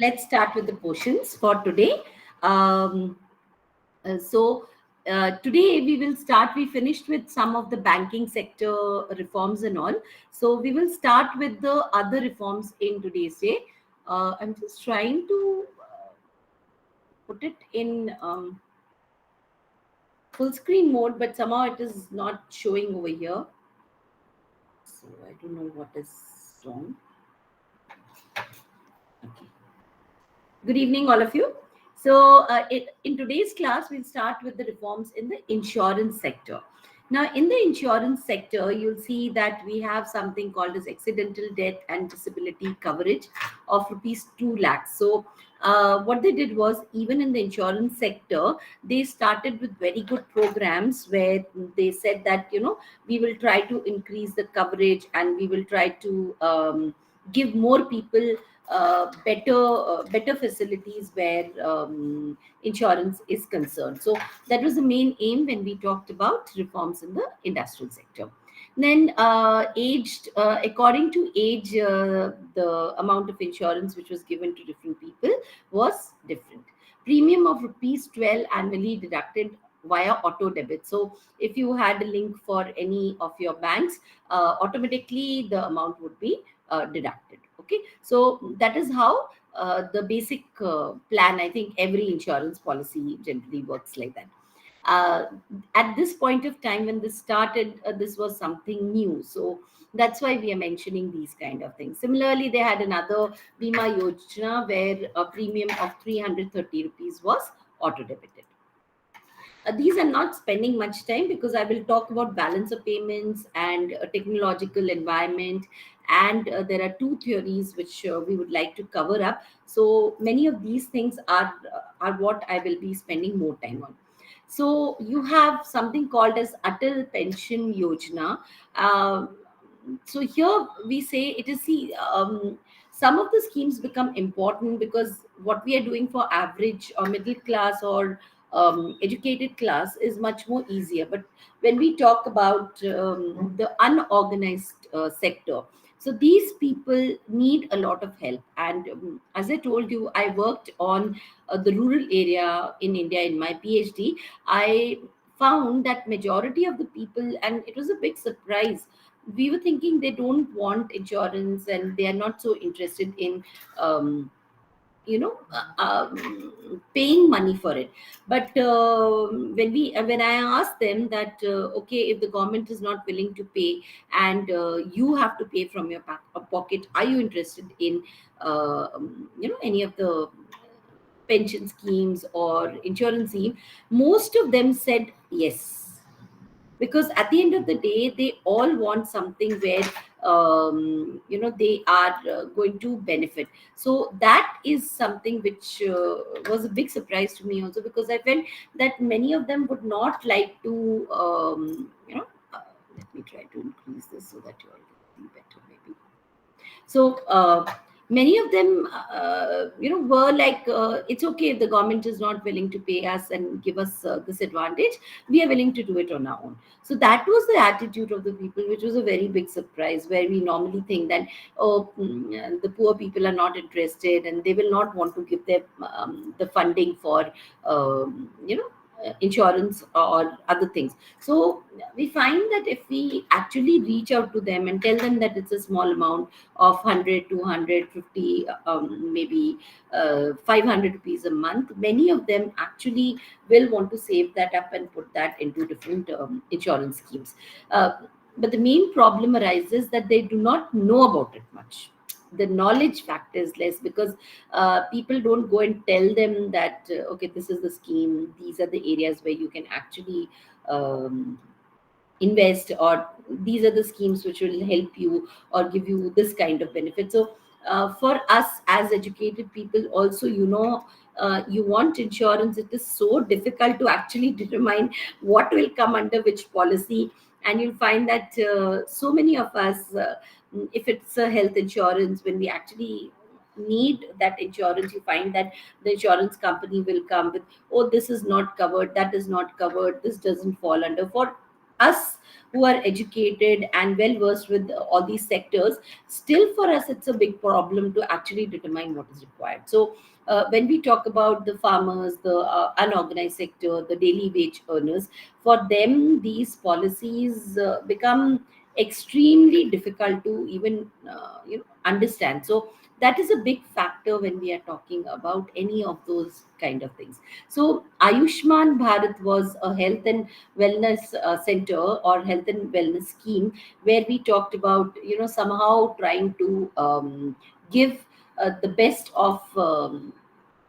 let's start with the portions for today. Um, Today we will start. We finished with some of the banking sector reforms and all. So we will start with the other reforms in today's day. I'm just trying to put it in full screen mode, but somehow it is not showing over here. So I don't know what is wrong. Okay. Good evening, all of you. In today's class, we'll start with the reforms in the insurance sector. Now, in the insurance sector, you'll see that we have something called as accidental death and disability coverage of rupees 2 lakhs. So, what they did was, even in the insurance sector, they started with very good programs where they said that, we will try to increase the coverage and we will try to give more people better facilities where insurance is concerned. So that was the main aim when we talked about reforms in the industrial sector. Then aged according to age, the amount of insurance which was given to different people was different. Premium of rupees 12 annually deducted via auto debit. So if you had a link for any of your banks, automatically the amount would be deducted. Okay, so that is how the basic plan. I think every insurance policy generally works like that. uh, at this point of time when this started, this was something new, so that's why we are mentioning these kind of things. Similarly, they had another bima yojana where a premium of 330 rupees was auto debited. These are not spending much time because I will talk about balance of payments and technological environment. And there are two theories which we would like to cover up. So many of these things are what I will be spending more time on. So you have something called as Atal Pension Yojana. So here we say it is, see, some of the schemes become important because what we are doing for average or middle class or educated class is much more easier. But when we talk about the unorganized sector, so these people need a lot of help. And as I told you, I worked on the rural area in India in my PhD. I found that majority of the people, and it was a big surprise, we were thinking they don't want insurance and they are not so interested in paying money for it. But when I asked them that, okay, if the government is not willing to pay and you have to pay from your pocket, are you interested in any of the pension schemes or insurance scheme? Most of them said yes, because at the end of the day they all want something where they are going to benefit. So that is something which was a big surprise to me also, because I felt that many of them would not like to let me try to increase this so that you all can see better maybe. So many of them were like, it's okay if the government is not willing to pay us and give us this advantage, we are willing to do it on our own. So that was the attitude of the people, which was a very big surprise, where we normally think that, oh, the poor people are not interested and they will not want to give them the funding for insurance or other things. So we find that if we actually reach out to them and tell them that it's a small amount of 100, 250, maybe 500 rupees a month, many of them actually will want to save that up and put that into different insurance schemes. But the main problem arises that they do not know about it much. The knowledge factor is less, because people don't go and tell them that, okay, this is the scheme, these are the areas where you can actually invest, or these are the schemes which will help you or give you this kind of benefit. So for us as educated people also, you want insurance, it is so difficult to actually determine what will come under which policy. And you'll find that so many of us, if it's a health insurance, when we actually need that insurance, you find that the insurance company will come with, oh, this is not covered, that is not covered, this doesn't fall under, for us who are educated and well versed with all these sectors, still for us it's a big problem to actually determine what is required. So when we talk about the farmers, the unorganized sector, the daily wage earners, for them these policies become extremely difficult to even understand. So that is a big factor when we are talking about any of those kind of things. So Ayushman Bharat was a health and wellness center or health and wellness scheme where we talked about somehow trying to give the best of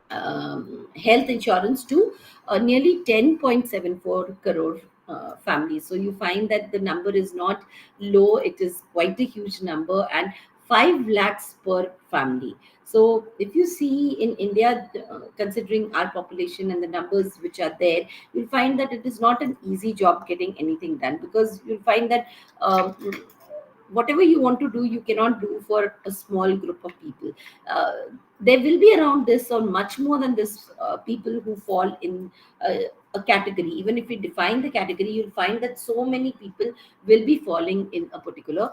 health insurance to nearly 10.74 crore families. So you find that the number is not low, it is quite a huge number, and 5 lakhs per family. So if you see in India, considering our population and the numbers which are there, you'll find that it is not an easy job getting anything done, because you'll find that um, whatever you want to do you cannot do for a small group of people. uh, there will be around this or much more than this people who fall in a category. Even if we define the category, you'll find that so many people will be falling in a particular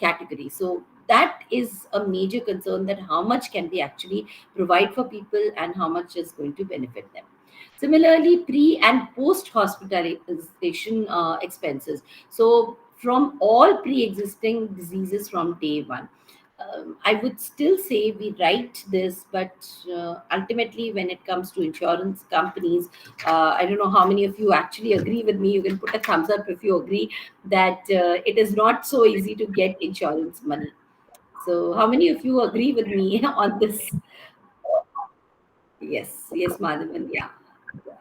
category. So that is a major concern, that how much can we actually provide for people and how much is going to benefit them. Similarly, pre and post hospitalization expenses. So from all pre-existing diseases from day one, I would still say we write this, but ultimately, when it comes to insurance companies, I don't know how many of you actually agree with me. You can put a thumbs up if you agree that it is not so easy to get insurance money. So, how many of you agree with me on this? Yes, yes, Madhavan. Yeah.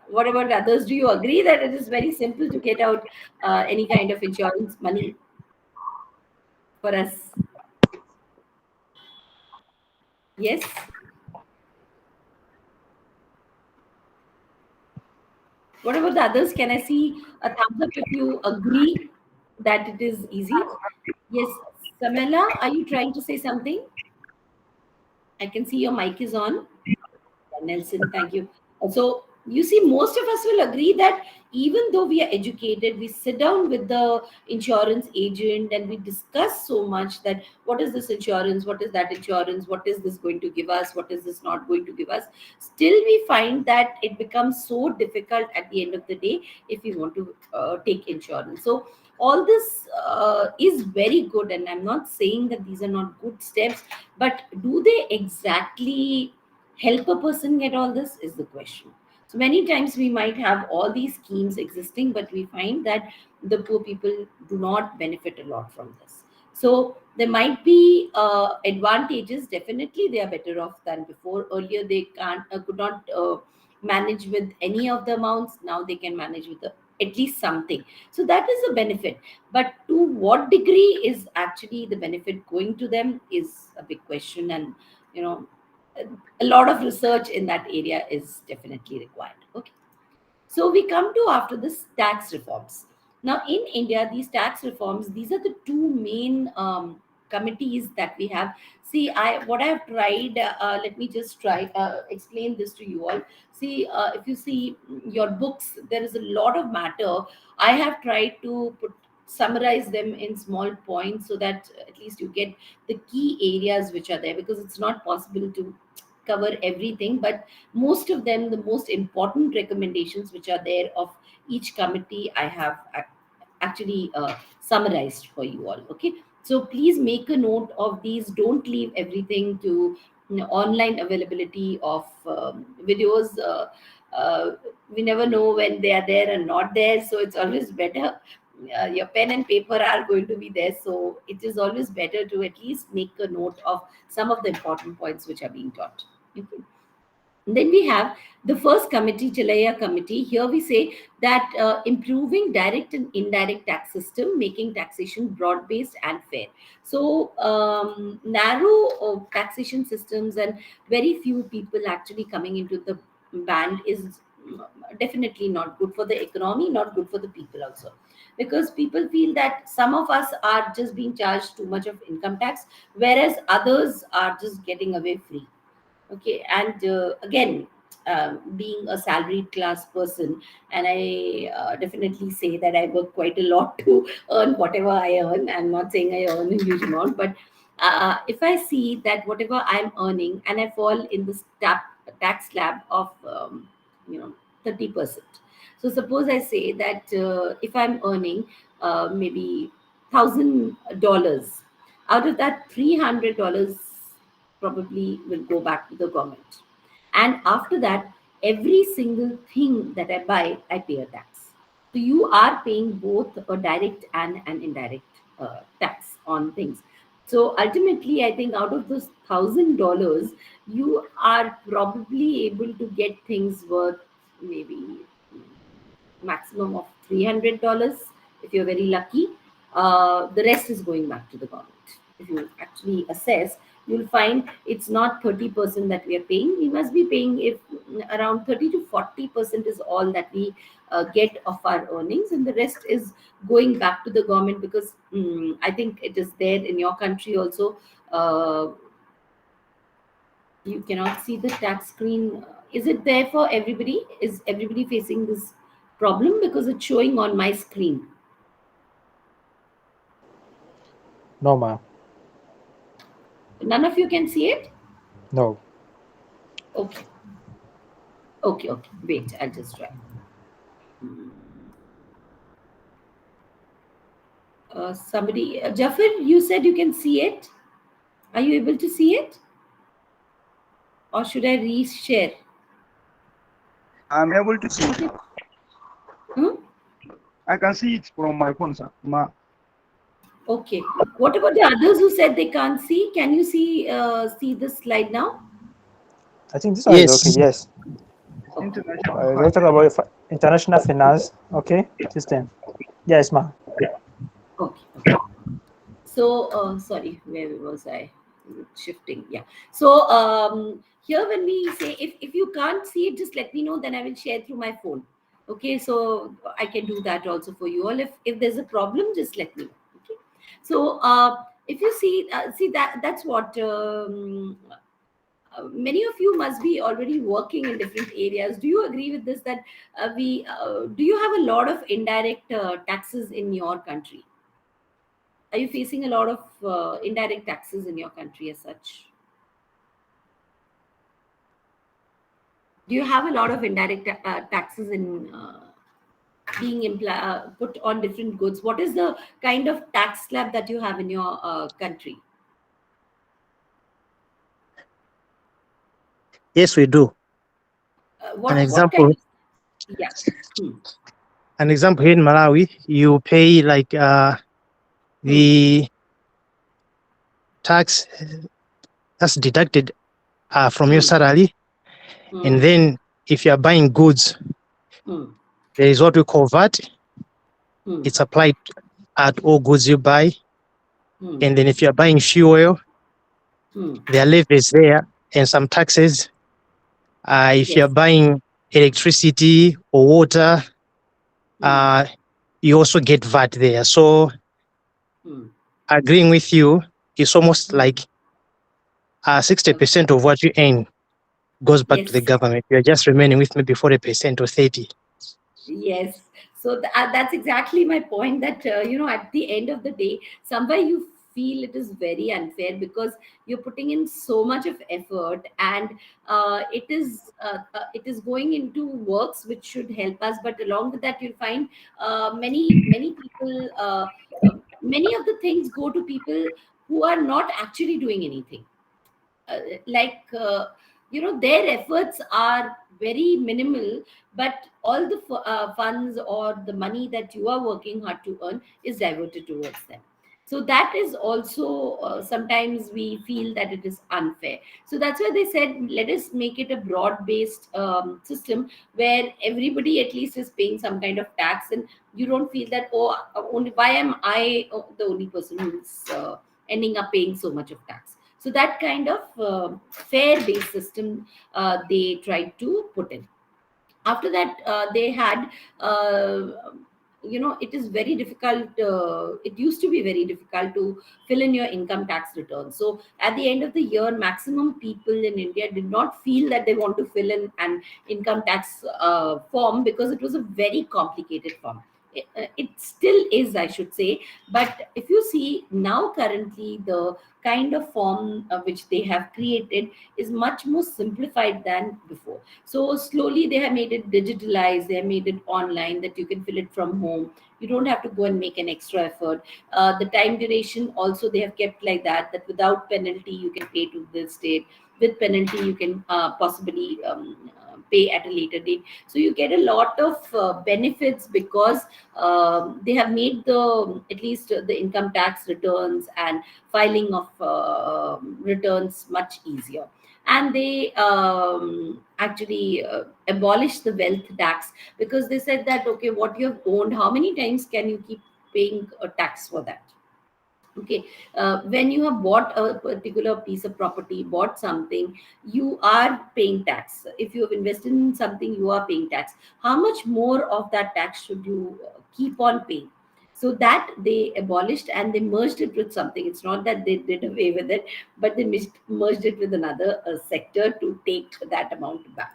What about others? Do you agree that it is very simple to get out any kind of insurance money for us? Yes. What about the others? Can I see a thumbs up if you agree that it is easy? Yes. Samela, are you trying to say something? I can see your mic is on. Nelson, thank you. So you see, most of us will agree that even though we are educated, we sit down with the insurance agent and we discuss so much that what is this insurance, what is that insurance, what is this going to give us, what is this not going to give us. Still, we find that it becomes so difficult at the end of the day if we want to take insurance. So all this is very good, and I'm not saying that these are not good steps, but do they exactly help a person get all this is the question. So many times we might have all these schemes existing, but we find that the poor people do not benefit a lot from this. So there might be advantages. Definitely, they are better off than before. Earlier, they can't could not manage with any of the amounts. Now they can manage with at least something. So that is a benefit. But to what degree is actually the benefit going to them is a big question, and you know a lot of research in that area is definitely required. Okay. So we come to after this tax reforms. Now in India, these tax reforms, these are the two main committees that we have. See, what I have tried. Let me just try explain this to you all. See, if you see your books, there is a lot of matter. I have tried to summarize them in small points so that at least you get the key areas which are there, because it's not possible to cover everything, but most of them, the most important recommendations which are there of each committee, I have actually summarized for you all. Okay, so please make a note of these. Don't leave everything to online availability of videos. We never know when they are there and not there, so it's always better. Your pen and paper are going to be there, so it is always better to at least make a note of some of the important points which are being taught. Okay. Then we have the first committee, Chalaya committee. Here we say that improving direct and indirect tax system, making taxation broad-based and fair. So narrow taxation systems and very few people actually coming into the band is definitely not good for the economy, not good for the people also. Because people feel that some of us are just being charged too much of income tax, whereas others are just getting away free. Okay, and again, being a salaried class person, and I definitely say that I work quite a lot to earn whatever I earn. I'm not saying I earn a huge amount, but if I see that whatever I'm earning and I fall in this tax slab of 30%. So suppose I say that if I'm earning maybe $1,000, out of that $300 probably will go back to the government, and after that every single thing that I buy I pay a tax. So you are paying both a direct and an indirect tax on things. So ultimately, I think out of those $1,000, you are probably able to get things worth maybe maximum of $300 if you're very lucky. The rest is going back to the government. If you actually assess, you'll find it's not 30% that we are paying. We must be paying if around 30 to 40% is all that we get of our earnings, and the rest is going back to the government because I think it is there in your country also. You cannot see the tax screen. Is it there for everybody? Is everybody facing this problem? Because it's showing on my screen. No, ma'am. None of you can see it? No. Okay. Okay. Wait, I'll just try. Somebody, Jafar, you said you can see it. Are you able to see it? Or should I reshare? I'm able to see it. Hmm? I can see it from my phone, sir. Okay. What about the others who said they can't see? Can you see the slide now? I think this one is okay. Yes. Yes. International. Let's talk about international finance. Okay. System. Yes, ma'am. Okay. So, sorry, where was I? Shifting. Yeah. So, here when we say, if you can't see it, just let me know, then I will share through my phone. Okay. So, I can do that also for you all. If there's a problem, just let me know. Okay. So, if you see that's what many of you must be already working in different areas. Do you agree with this that we do you have a lot of indirect taxes in your country? Are you facing a lot of indirect taxes in your country as such? Do you have a lot of indirect taxes in being put on different goods? What is the kind of tax slab that you have in your country? Yes, we do. An What kind example. of, yeah. Hmm. An example here in Malawi, you pay like the tax that's deducted from your Hmm. salary, and Hmm. then if you are buying goods, Hmm. there is what we call VAT. Hmm. It's applied at all goods you buy, Hmm. and then if you are buying fuel, Hmm. there are levies there and some taxes. If you Yes. are buying electricity or water, Hmm. you also get VAT there. So Hmm. agreeing with you, it's almost Hmm. like 60% of what you earn goes back to the Yes. government. You're just remaining with maybe 40% or 30. Yes. So that's exactly my point. That at the end of the day, somewhere you feel it is very unfair because you're putting in so much of effort, and it is going into works which should help us. But along with that, you'll find many people. Many of the things go to people who are not actually doing anything, uh, like their efforts are very minimal, but all the funds or the money that you are working hard to earn is diverted towards them. So that is also sometimes we feel that it is unfair. So that's why they said let us make it a broad based system where everybody at least is paying some kind of tax, and you don't feel that, oh, only why am I the only person who's ending up paying so much of tax. So that kind of fair-based system they tried to put in. After that, they had uh, it is very difficult. It used to be very difficult to fill in your income tax return. So at the end of the year, maximum people in India did not feel that they want to fill in an income tax form, because it was a very complicated form. It still is, I should say. But if you see now, currently, the kind of form which they have created is much more simplified than before. So slowly they have made it digitalized, they have made it online, that you can fill it from home. You don't have to go and make an extra effort. The time duration also they have kept like that, that without penalty you can pay to the state, with penalty you can possibly pay at a later date. So you get a lot of benefits, because they have made the, at least the income tax returns and filing of returns much easier. And they actually abolished the wealth tax, because they said that, okay, what you have owned, how many times can you keep paying a tax for that? Okay. When you have bought a particular piece of property, bought something, you are paying tax. If you have invested in something, you are paying tax. How much more of that tax should you keep on paying? So that they abolished, and they merged it with something. It's not that they did away with it, but they merged it with another sector to take that amount back.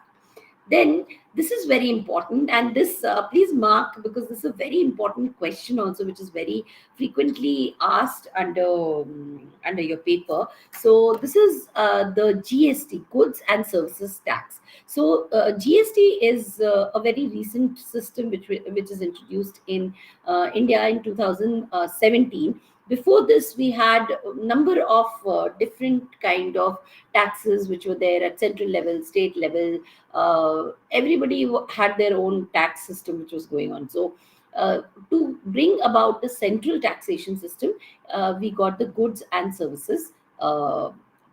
Then this is very important, and this please mark, because this is a very important question also, which is very frequently asked under your paper. So this is the GST, goods and services tax. So GST is a very recent system which is introduced in India in 2017. Before this, we had a number of different kind of taxes which were there at central level, state level. Everybody had their own tax system which was going on. So to bring about the central taxation system, we got the goods and services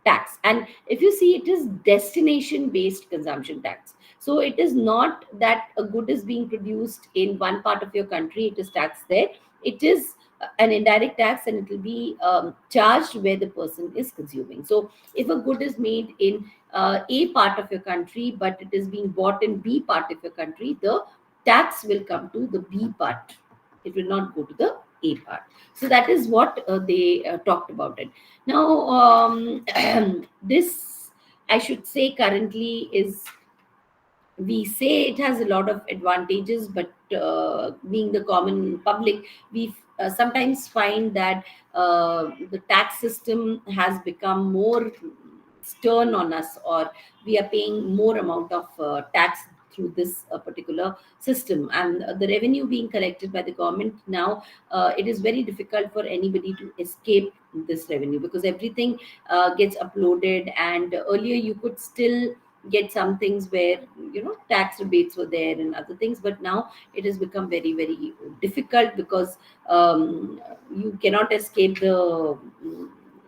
tax. And if you see, it is destination based consumption tax. So it is not that a good is being produced in one part of your country, it is taxed there. It is an indirect tax, and it will be charged where the person is consuming. So if a good is made in A part of your country, but it is being bought in B part of your country, the tax will come to the B part. It will not go to the A part. So that is what they talked about it. Now, this, I should say, currently is, we say it has a lot of advantages, but being the common public, we sometimes find that the tax system has become more stern on us, or we are paying more amount of tax through this particular system. And the revenue being collected by the government now, it is very difficult for anybody to escape this revenue, because everything gets uploaded. And earlier you could still get some things where tax rebates were there and other things, but now it has become very, very difficult, because you cannot escape the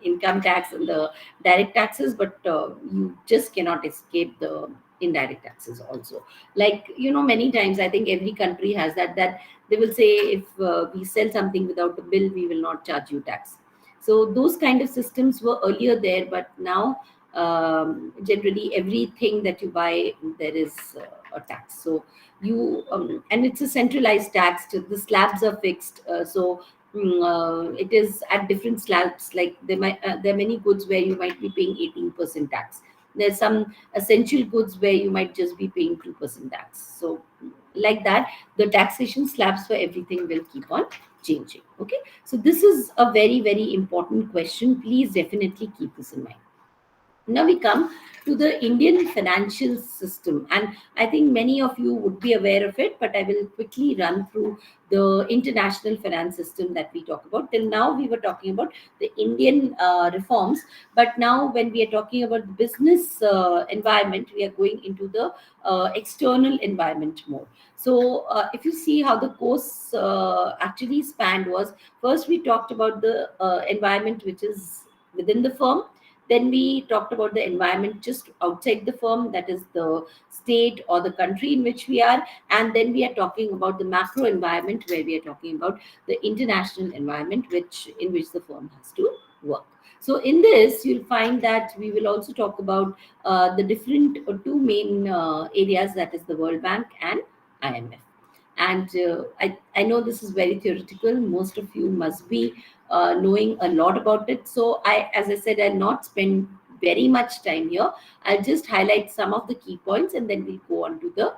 income tax and the direct taxes, but you just cannot escape the indirect taxes also. Like, many times, I think every country has that they will say, if we sell something without a bill, we will not charge you tax. So those kind of systems were earlier there, but now generally everything that you buy, there is a tax. So you and it's a centralized tax. The slabs are fixed. It is at different slabs. Like there are many goods where you might be paying 18% tax. There's some essential goods where you might just be paying 2% tax. So like that, the taxation slabs for everything will keep on changing. Okay, so this is a very, very important question. Please definitely keep this in mind. Now we come to the Indian financial system, and I think many of you would be aware of it, but I will quickly run through the international finance system that we talk about. Till now, we were talking about the Indian reforms, but now when we are talking about the business environment, we are going into the external environment more. So if you see how the course actually spanned was, first we talked about the environment which is within the firm. Then we talked about the environment just outside the firm, that is the state or the country in which we are. And then we are talking about the macro environment, where we are talking about the international environment in which the firm has to work. So in this, you'll find that we will also talk about the different two main areas, that is the World Bank and IMF. And I know this is very theoretical. Most of you must be knowing a lot about it. So as I said, I'll not spend very much time here. I'll just highlight some of the key points, and then we'll go on to the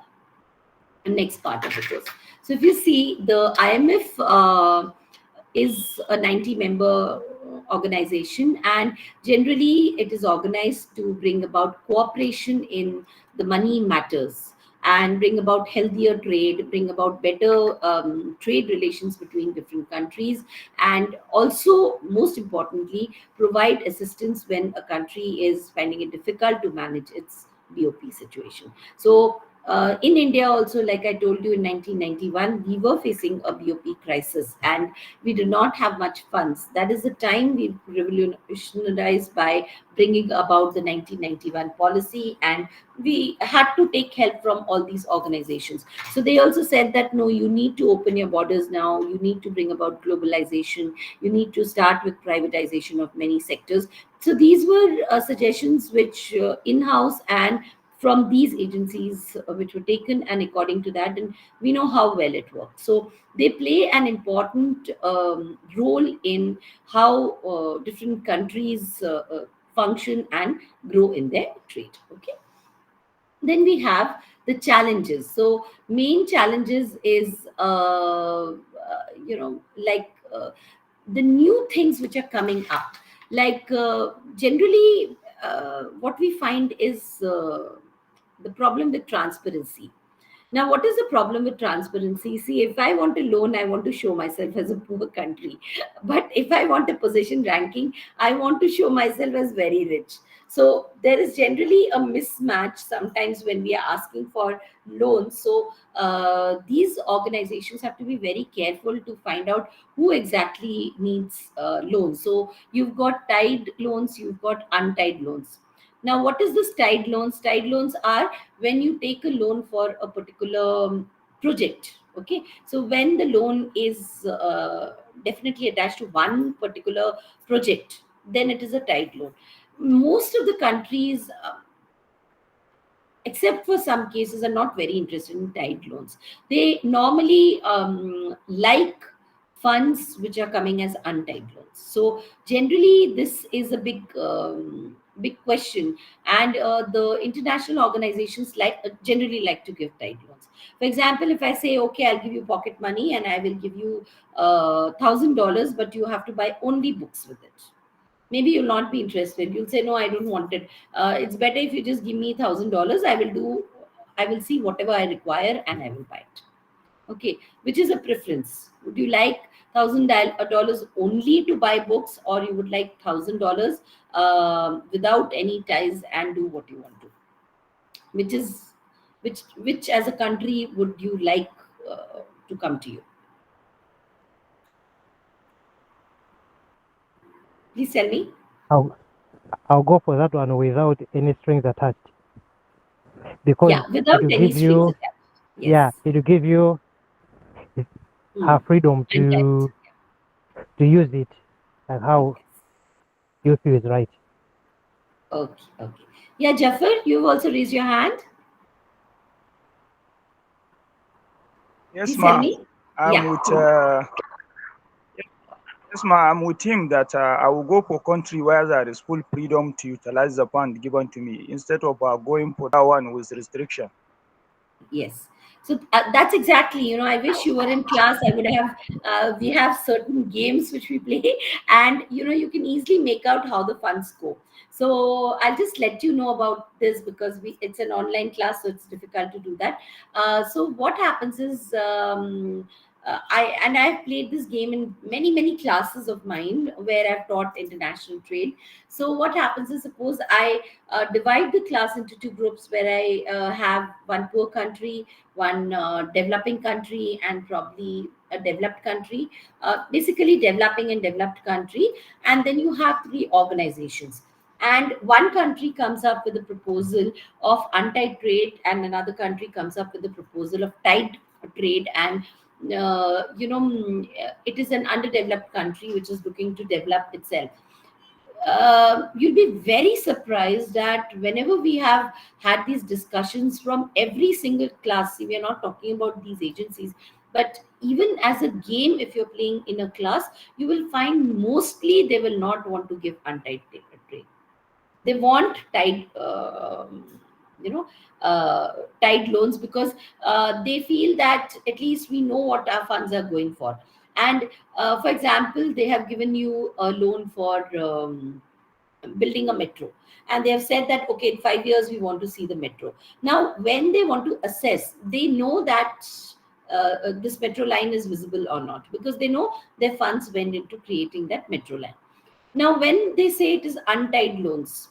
next part of the course. So if you see, the IMF is a 90-member organization, and generally it is organized to bring about cooperation in the money matters and bring about healthier trade, bring about better trade relations between different countries, and also, most importantly, provide assistance when a country is finding it difficult to manage its BOP situation. So in India also, like I told you, in 1991, we were facing a BOP crisis and we did not have much funds. That is the time we revolutionized by bringing about the 1991 policy, and we had to take help from all these organizations. So they also said that no, you need to open your borders now, you need to bring about globalization, you need to start with privatization of many sectors. So these were suggestions which in-house and from these agencies which were taken, and according to that, and we know how well it works. So they play an important role in how different countries function and grow in their trade. Okay. Then we have the challenges. So main challenges is the new things which are coming up. Like generally, what we find is the problem with transparency. Now, what is the problem with transparency? See, if I want a loan, I want to show myself as a poor country. But if I want a position ranking, I want to show myself as very rich. So there is generally a mismatch sometimes when we are asking for loans. So these organizations have to be very careful to find out who exactly needs loans. So you've got tied loans, you've got untied loans. Now, what is this tied loans? Tied loans are when you take a loan for a particular project. Okay, so when the loan is definitely attached to one particular project, then it is a tied loan. Most of the countries, except for some cases, are not very interested in tied loans. They normally like funds which are coming as untied loans. So generally, this is a big question, and the international organizations generally like to give tied loans. For example, if I say, okay, I'll give you pocket money and I will give you $1,000, but you have to buy only books with it, maybe you'll not be interested. You'll say, no, I don't want it. It's better if you just give me $1,000. I will see whatever I require and I will buy it. Okay, which is a preference? Would you like $1,000 only to buy books, or you would like $1,000 without any ties and do what you want to? Which as a country would you like to come to you? Please tell me. I'll go for that one without any strings attached. Because yeah, without any strings attached. Yes. Yeah, it will give you her freedom to use it and how you feel is right. Okay. Yeah, Jafar, you've also raised your hand. Yes, Please tell ma'am. me. Yes, ma'am. I'm with him that I will go for country where there is full freedom to utilize the fund given to me instead of going for that one with restriction. Yes. So that's exactly, I wish you were in class. I would have, we have certain games which we play, and, you can easily make out how the funds go. So I'll just let you know about this because it's an online class, so it's difficult to do that. So what happens is, I've played this game in many classes of mine where I've taught international trade. So what happens is, suppose I divide the class into two groups where I have one poor country, one developing country, and probably a developed country, basically developing and developed country. And then you have three organizations. And one country comes up with a proposal of untied trade, and another country comes up with a proposal of tied trade. And it is an underdeveloped country which is looking to develop itself. you'll be very surprised that whenever we have had these discussions from every single class, see, we are not talking about these agencies, but even as a game, if you're playing in a class, you will find mostly they will not want to give untied trade. They want tied, you know, tied loans, because they feel that at least we know what our funds are going for. And for example, they have given you a loan for building a metro, and they have said that okay, in 5 years we want to see the metro. Now when they want to assess, they know that this metro line is visible or not, because they know their funds went into creating that metro line. Now when they say it is untied loans,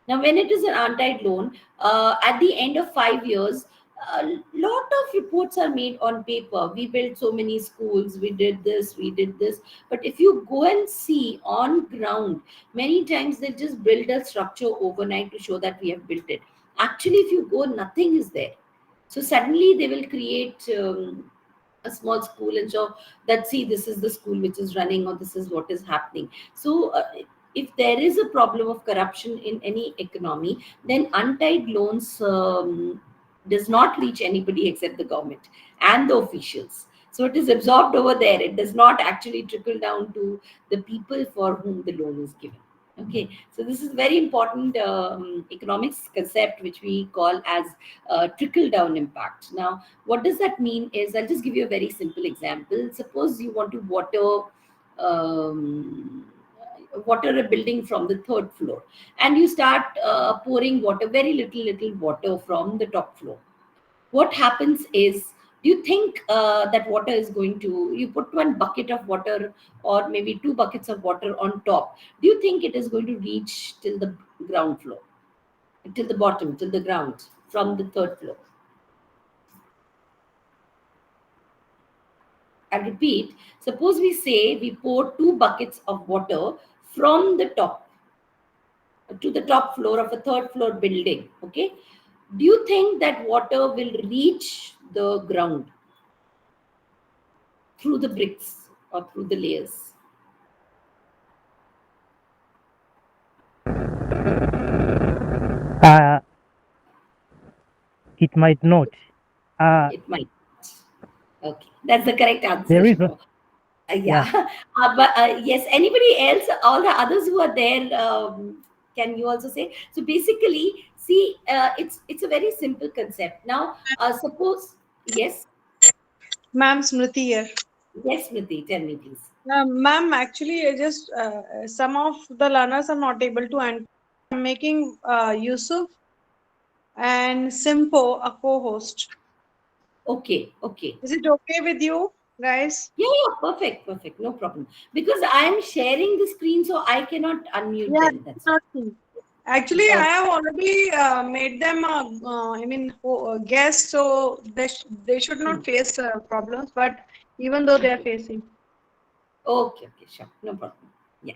now when it is an untied loan, at the end of 5 years, a lot of reports are made on paper. We built so many schools, we did this, we did this. But if you go and see on ground, many times they just build a structure overnight to show that we have built it. Actually, if you go, nothing is there. So suddenly they will create a small school and show that, see, this is the school which is running, or this is what is happening. So if there is a problem of corruption in any economy, then untied loans does not reach anybody except the government and the officials. So it is absorbed over there. It does not actually trickle down to the people for whom the loan is given. Okay, so this is very important economics concept, which we call as trickle down impact. Now, what does that mean is, I'll just give you a very simple example. Suppose you want to water a building from the third floor, and you start pouring water, very little water from the top floor. What happens is, do you think that water is going to, you put one bucket of water or maybe two buckets of water on top, do you think it is going to reach till the ground floor, till the bottom, till the ground from the third floor? I repeat, suppose we say we pour two buckets of water from the top to the top floor of a third floor building. Okay, do you think that water will reach the ground through the bricks or through the layers? It might not. It might. Okay, that's the correct answer. There is Shubho. Yeah. But yes, anybody else, all the others who are there, can you also say? So basically, see, it's a very simple concept. Now, suppose, yes, Ma'am, Smriti here. yes, Smriti, tell me please. Ma'am, actually, just some of the learners are not able to enter. I'm making Yusuf and Simpo a co-host. Okay, okay. Is it okay with you, guys? Yeah, perfect, no problem. Because I am sharing the screen, so I cannot unmute Yeah, them. That's not all. me. Actually, I Okay. have already made them a guest, so they should not face problems. But even though they are facing. Okay, sure, no problem. Yeah.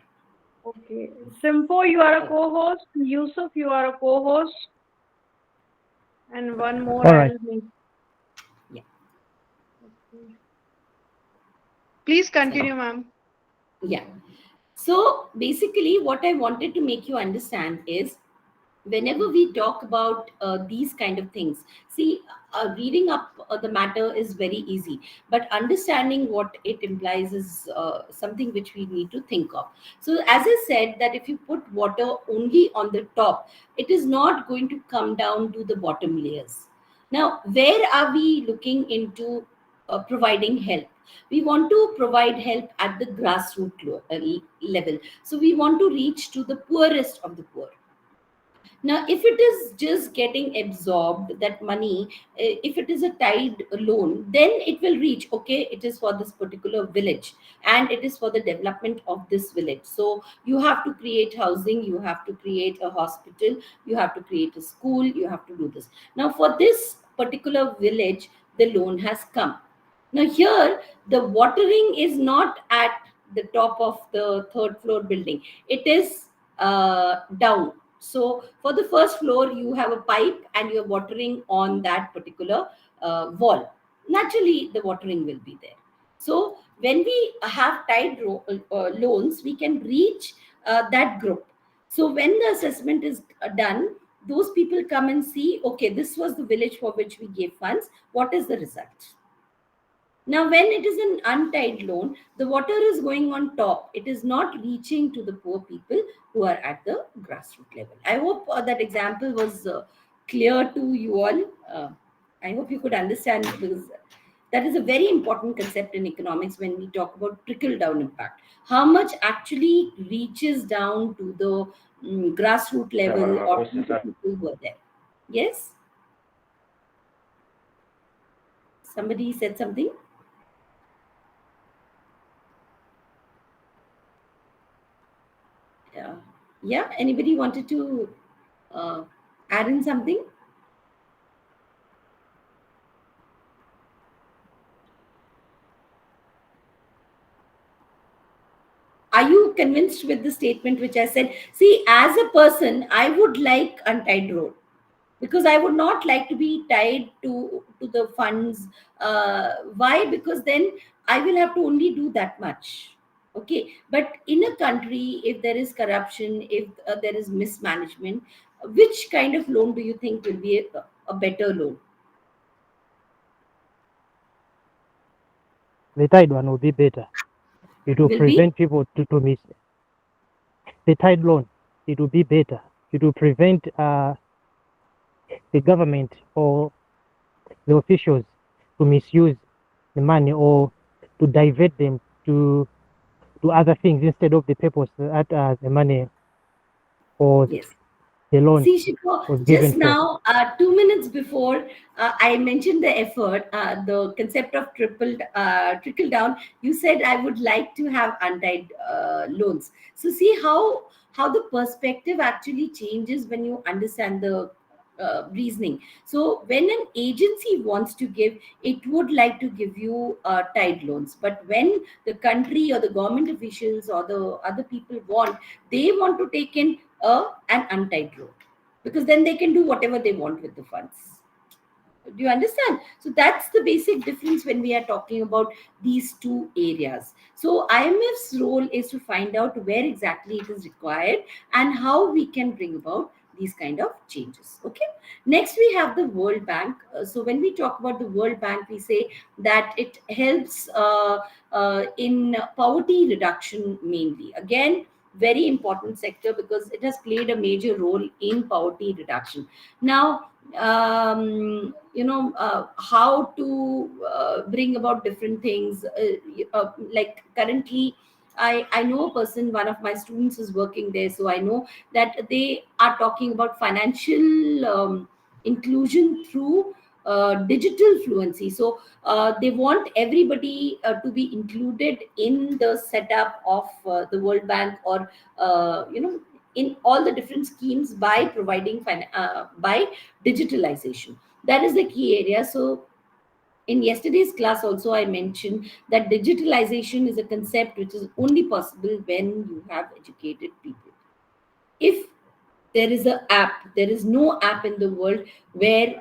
Okay. Simpo, you are a co-host. Yusuf, you are a co-host. And one more All right. I'll make. Yeah. Okay. Please continue, ma'am. Yeah. So basically, what I wanted to make you understand is, whenever we talk about these kind of things, see, reading up the matter is very easy, but understanding what it implies is something which we need to think of. So as I said, that if you put water only on the top, it is not going to come down to the bottom layers. Now, where are we looking into providing help? We want to provide help at the level. So we want to reach to the poorest of the poor. Now, if it is just getting absorbed, that money, if it is a tied loan, then it will reach, okay, it is for this particular village and it is for the development of this village. So you have to create housing, you have to create a hospital, you have to create a school, you have to do this. Now, for this particular village, the loan has come. Now, here, the watering is not at the top of the third floor building, it is down. So for the first floor, you have a pipe and you're watering on that particular wall. Naturally, the watering will be there. So when we have tied loans, we can reach that group. So when the assessment is done, those people come and see, okay, this was the village for which we gave funds. What is the result? Now, when it is an untied loan, the water is going on top. It is not reaching to the poor people who are at the grassroots level. I hope that example was clear to you all. I hope you could understand, because that is a very important concept in economics when we talk about trickle down impact. How much actually reaches down to the grassroots level or to the people who are there. Yes? Somebody said something? Yeah, anybody wanted to add in something? Are you convinced with the statement which I said? See, as a person, I would like untied road, because I would not like to be tied to the funds. Why? Because then I will have to only do that much. Okay, but in a country, if there is corruption, if there is mismanagement, which kind of loan do you think will be a better loan? The tied one will be better. It will Will prevent people to miss the tied loan. It will be better. It will prevent the government or the officials to misuse the money or to divert them to other things instead of the purpose that the money or Yes. the loan See, Shiko, was given just for. now, 2 minutes before, I mentioned the effort, the concept of trickle down. You said I would like to have untied loans. So see how the perspective actually changes when you understand the reasoning. So when an agency wants to give, it would like to give you tied loans. But when the country or the government officials or the other people want, they want to take in an untied loan, because then they can do whatever they want with the funds. Do you understand? So that's the basic difference when we are talking about these two areas. So IMF's role is to find out where exactly it is required and how we can bring about these kind of changes. Okay. Next, we have the World Bank. So when we talk about the World Bank, we say that it helps in poverty reduction mainly. Again, very important sector, because it has played a major role in poverty reduction. Now, how to bring about different things, like currently I know a person, one of my students is working there, so I know that they are talking about financial inclusion through digital fluency. So they want everybody to be included in the setup of the World Bank, or in all the different schemes, by providing by digitalization. That is the key area. So in yesterday's class also, I mentioned that digitalization is a concept which is only possible when you have educated people. If there is a app, there is no app in the world where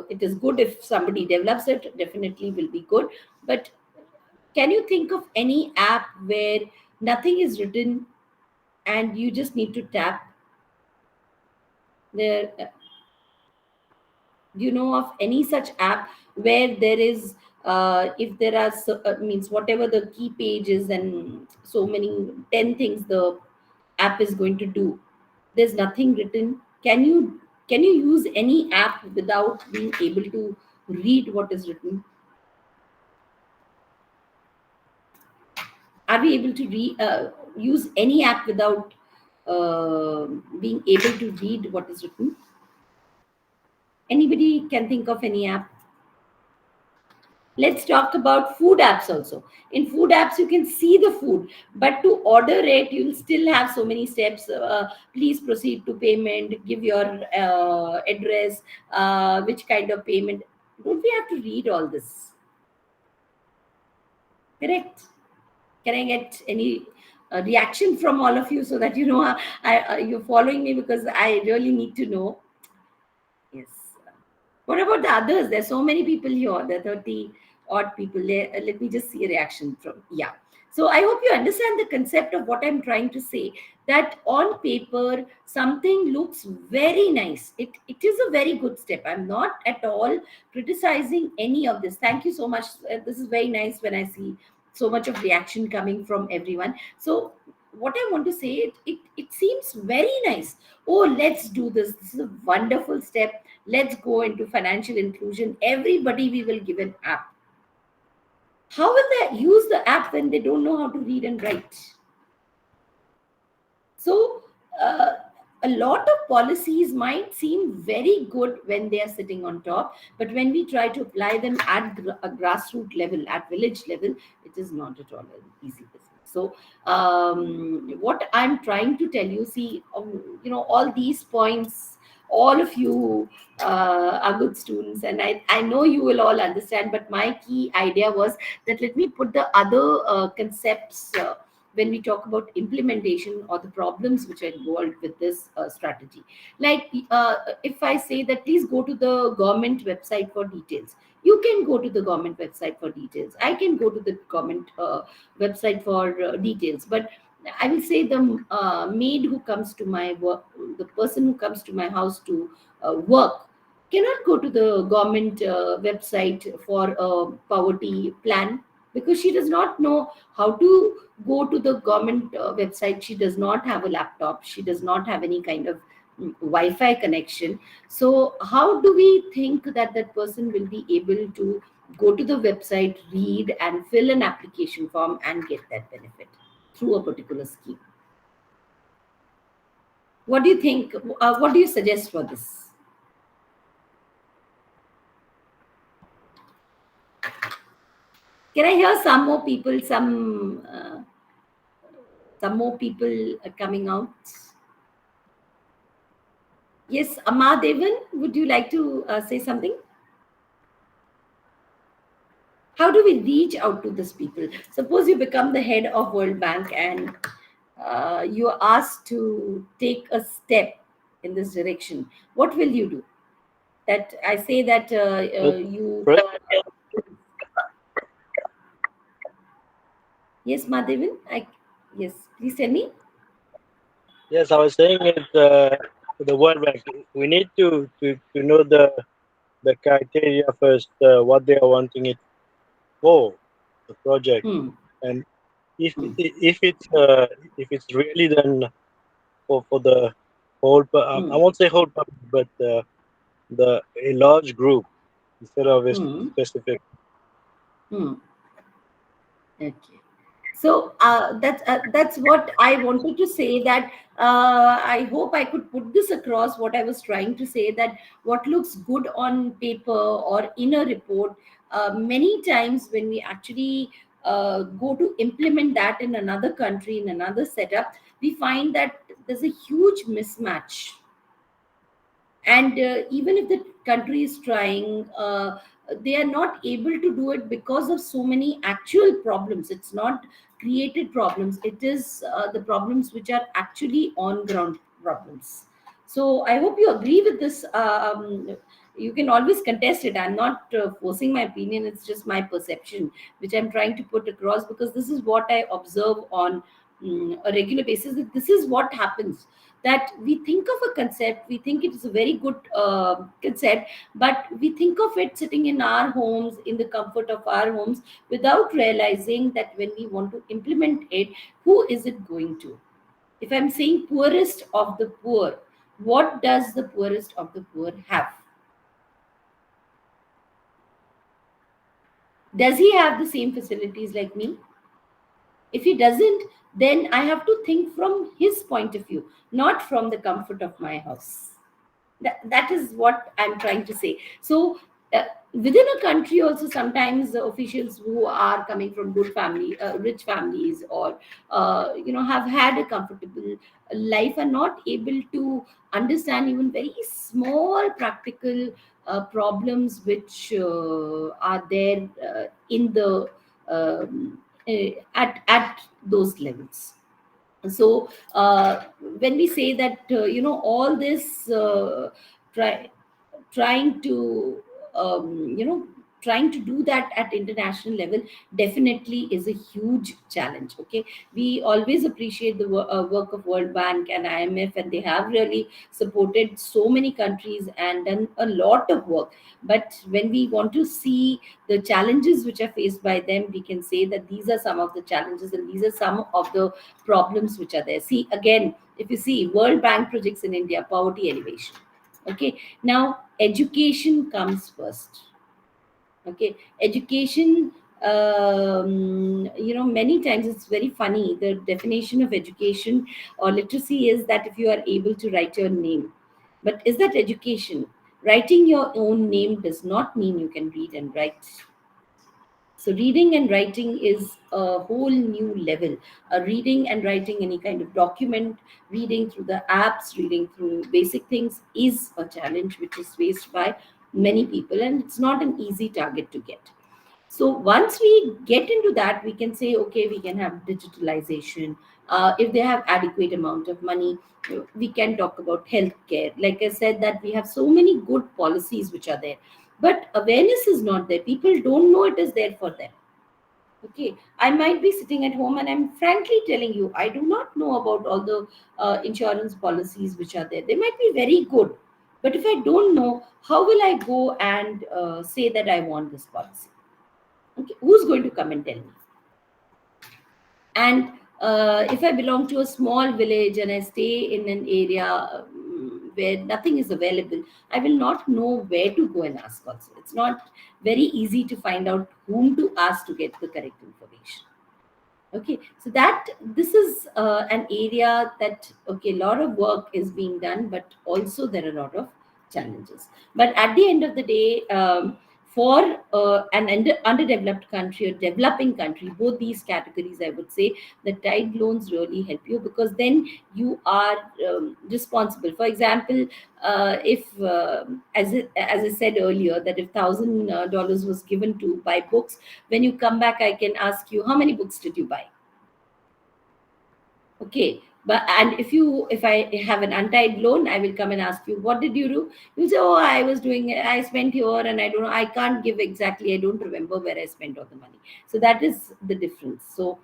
it is good. If somebody develops it, definitely will be good. But can you think of any app where nothing is written and you just need to tap there? Do you know of any such app where there is, if there are means whatever the key page is and so many 10 things the app is going to do, there's nothing written? Can you use any app without being able to read what is written? Are we able to use any app without being able to read what is written? Anybody can think of any app? Let's talk about food apps also. In food apps, you can see the food, but to order it, you'll still have so many steps. Please proceed to payment, give your address, which kind of payment. Don't we have to read all this? Correct? Can I get any reaction from all of you, so that you know you're following me, because I really need to know. Yes. What about the others? There's so many people here. There are 30. odd people. Let me just see a reaction from, yeah. So I hope you understand the concept of what I'm trying to say, that on paper, something looks very nice. It is a very good step. I'm not at all criticizing any of this. Thank you so much. This is very nice when I see so much of reaction coming from everyone. So what I want to say, it seems very nice. Oh, let's do this. This is a wonderful step. Let's go into financial inclusion. Everybody, we will give an app. How will they use the app when they don't know how to read and write? So, a lot of policies might seem very good when they are sitting on top, but when we try to apply them at a grassroots level, at village level, it is not at all an easy business. So, what I'm trying to tell you, see, all these points, all of you are good students, and I know you will all understand, but my key idea was that let me put the other concepts when we talk about implementation or the problems which are involved with this strategy. Like if I say that please go to the government website for details, you can go to the government website for details. I can go to the government website for details, but I will say the maid who comes to my work, the person who comes to my house to work, cannot go to the government website for a poverty plan, because she does not know how to go to the government website. She does not have a laptop. She does not have any kind of Wi-Fi connection. So how do we think that that person will be able to go to the website, read and fill an application form and get that benefit through a particular scheme? What do you think? What do you suggest for this? Can I hear some more people? Some more people coming out. Yes, Amma Devan, would you like to say something? How do we reach out to these people? Suppose you become the head of World Bank and you are asked to take a step in this direction. What will you do? That I say that you. Yes, Madhavan. Yes, please tell me. Yes, I was saying it. The World Bank. We need to know the criteria first. What they are wanting it for, the project, and if it's really done for the whole. I won't say whole public, but a large group instead of a specific. Okay. So that's what I wanted to say, that I hope I could put this across, what I was trying to say, that what looks good on paper or in a report, many times when we actually go to implement that in another country, in another setup, we find that there's a huge mismatch. And even if the country is trying, they are not able to do it because of so many actual problems. It's not created problems, it is the problems which are actually on ground problems. So I hope you agree with this. You can always contest it. I'm not forcing my opinion, it's just my perception which I'm trying to put across, because this is what I observe on a regular basis, that this is what happens, that we think of a concept, we think it is a very good concept, but we think of it sitting in our homes, in the comfort of our homes, without realizing that when we want to implement it, who is it going to? If I'm saying poorest of the poor, what does the poorest of the poor have? Does he have the same facilities like me? If he doesn't, then I have to think from his point of view, not from the comfort of my house. That is what I'm trying to say. So within a country also, sometimes the officials who are coming from good family, rich families, or have had a comfortable life, are not able to understand even very small practical problems which are there in the at those levels. So when we say that all this trying to trying to do that at international level definitely is a huge challenge. Okay, we always appreciate the work of World Bank and IMF, and they have really supported so many countries and done a lot of work. But when we want to see the challenges which are faced by them, we can say that these are some of the challenges and these are some of the problems which are there. See, again, if you see World Bank projects in India, poverty elevation. Okay, now education comes first. Okay, education, many times it's very funny. The definition of education or literacy is that if you are able to write your name. But is that education? Writing your own name does not mean you can read and write. So reading and writing is a whole new level. Reading and writing any kind of document, reading through the apps, reading through basic things is a challenge which is faced by many people, and it's not an easy target to get. So once we get into that, we can say, okay, we can have digitalization. If they have adequate amount of money, we can talk about healthcare. Like I said, that we have so many good policies which are there, but awareness is not there. People don't know it is there for them. Okay, I might be sitting at home and I'm frankly telling you, I do not know about all the insurance policies which are there. They might be very good, but if I don't know, how will I go and say that I want this policy? Okay, who's going to come and tell me? And if I belong to a small village and I stay in an area where nothing is available, I will not know where to go and ask also. It's not very easy to find out whom to ask to get the correct information. Okay, so that this is an area that, okay, a lot of work is being done, but also there are a lot of challenges. But at the end of the day, for an underdeveloped country or developing country, both these categories, I would say the tide loans really help you, because then you are responsible. For example, if as I said earlier, that if $1,000 was given to buy books, when you come back, I can ask you, how many books did you buy? Okay, but and if I have an untied loan, I will come and ask you, what did you do? You say, oh, I spent here, and I don't know, I can't give exactly, I don't remember where I spent all the money. So that is the difference. So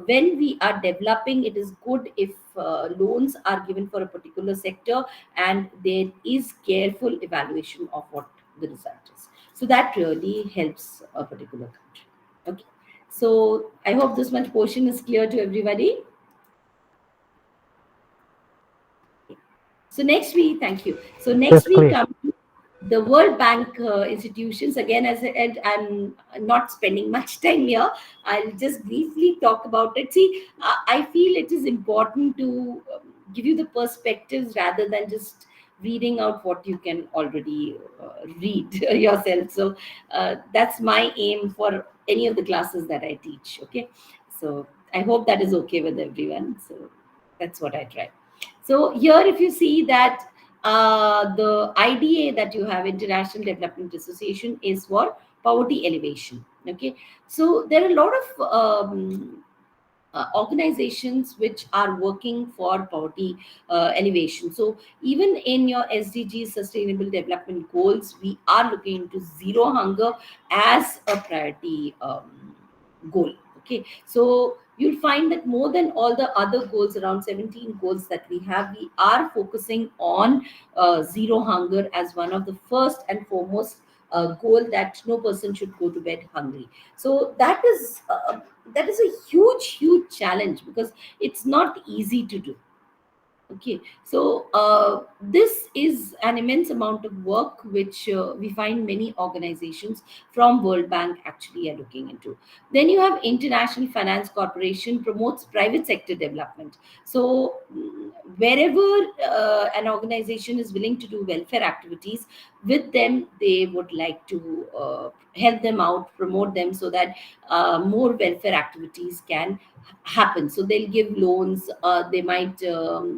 when we are developing, it is good if loans are given for a particular sector and there is careful evaluation of what the result is. So that really helps a particular country. Okay, so I hope this much portion is clear to everybody. So next we, thank you. So next That's we clear. come to the World Bank institutions. Again, as I said, I'm not spending much time here. I'll just briefly talk about it. See, I feel it is important to give you the perspectives rather than just reading out what you can already read yourself. So that's my aim for any of the classes that I teach. Okay, so I hope that is okay with everyone. So that's what I try. So here, if you see that the IDA that you have, International Development Association, is for poverty elevation. Okay, so there are a lot of organizations which are working for poverty elevation. So even in your SDGs, Sustainable Development Goals, we are looking into zero hunger as a priority goal. Okay, so you'll find that more than all the other goals, around 17 goals that we have, we are focusing on zero hunger as one of the first and foremost goal, that no person should go to bed hungry. So that is a huge challenge, because it's not easy to do. Okay, so this is an immense amount of work which we find many organizations from World Bank actually are looking into. Then you have International Finance Corporation promotes private sector development. So wherever an organization is willing to do welfare activities with them, they would like to help them out, promote them, so that more welfare activities can happen. So they'll give loans, they might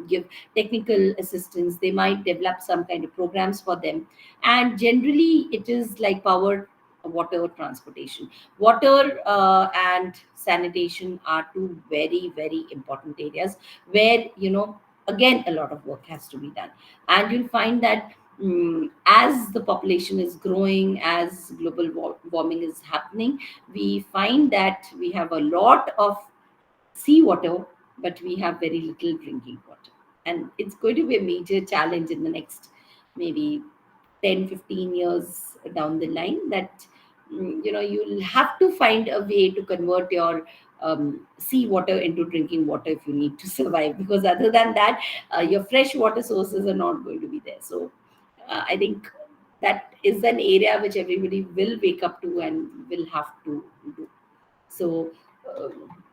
give technical assistance, they might develop some kind of programs for them. And generally it is like power, water, transportation. Water and sanitation are two very important areas where, again, a lot of work has to be done. And you'll find that as the population is growing, as global warming is happening, we find that we have a lot of seawater, but we have very little drinking water. And it's going to be a major challenge in the next maybe 10, 15 years down the line, that you'll have to find a way to convert your seawater into drinking water if you need to survive, because other than that, your fresh water sources are not going to be there. So I think that is an area which everybody will wake up to and will have to do. So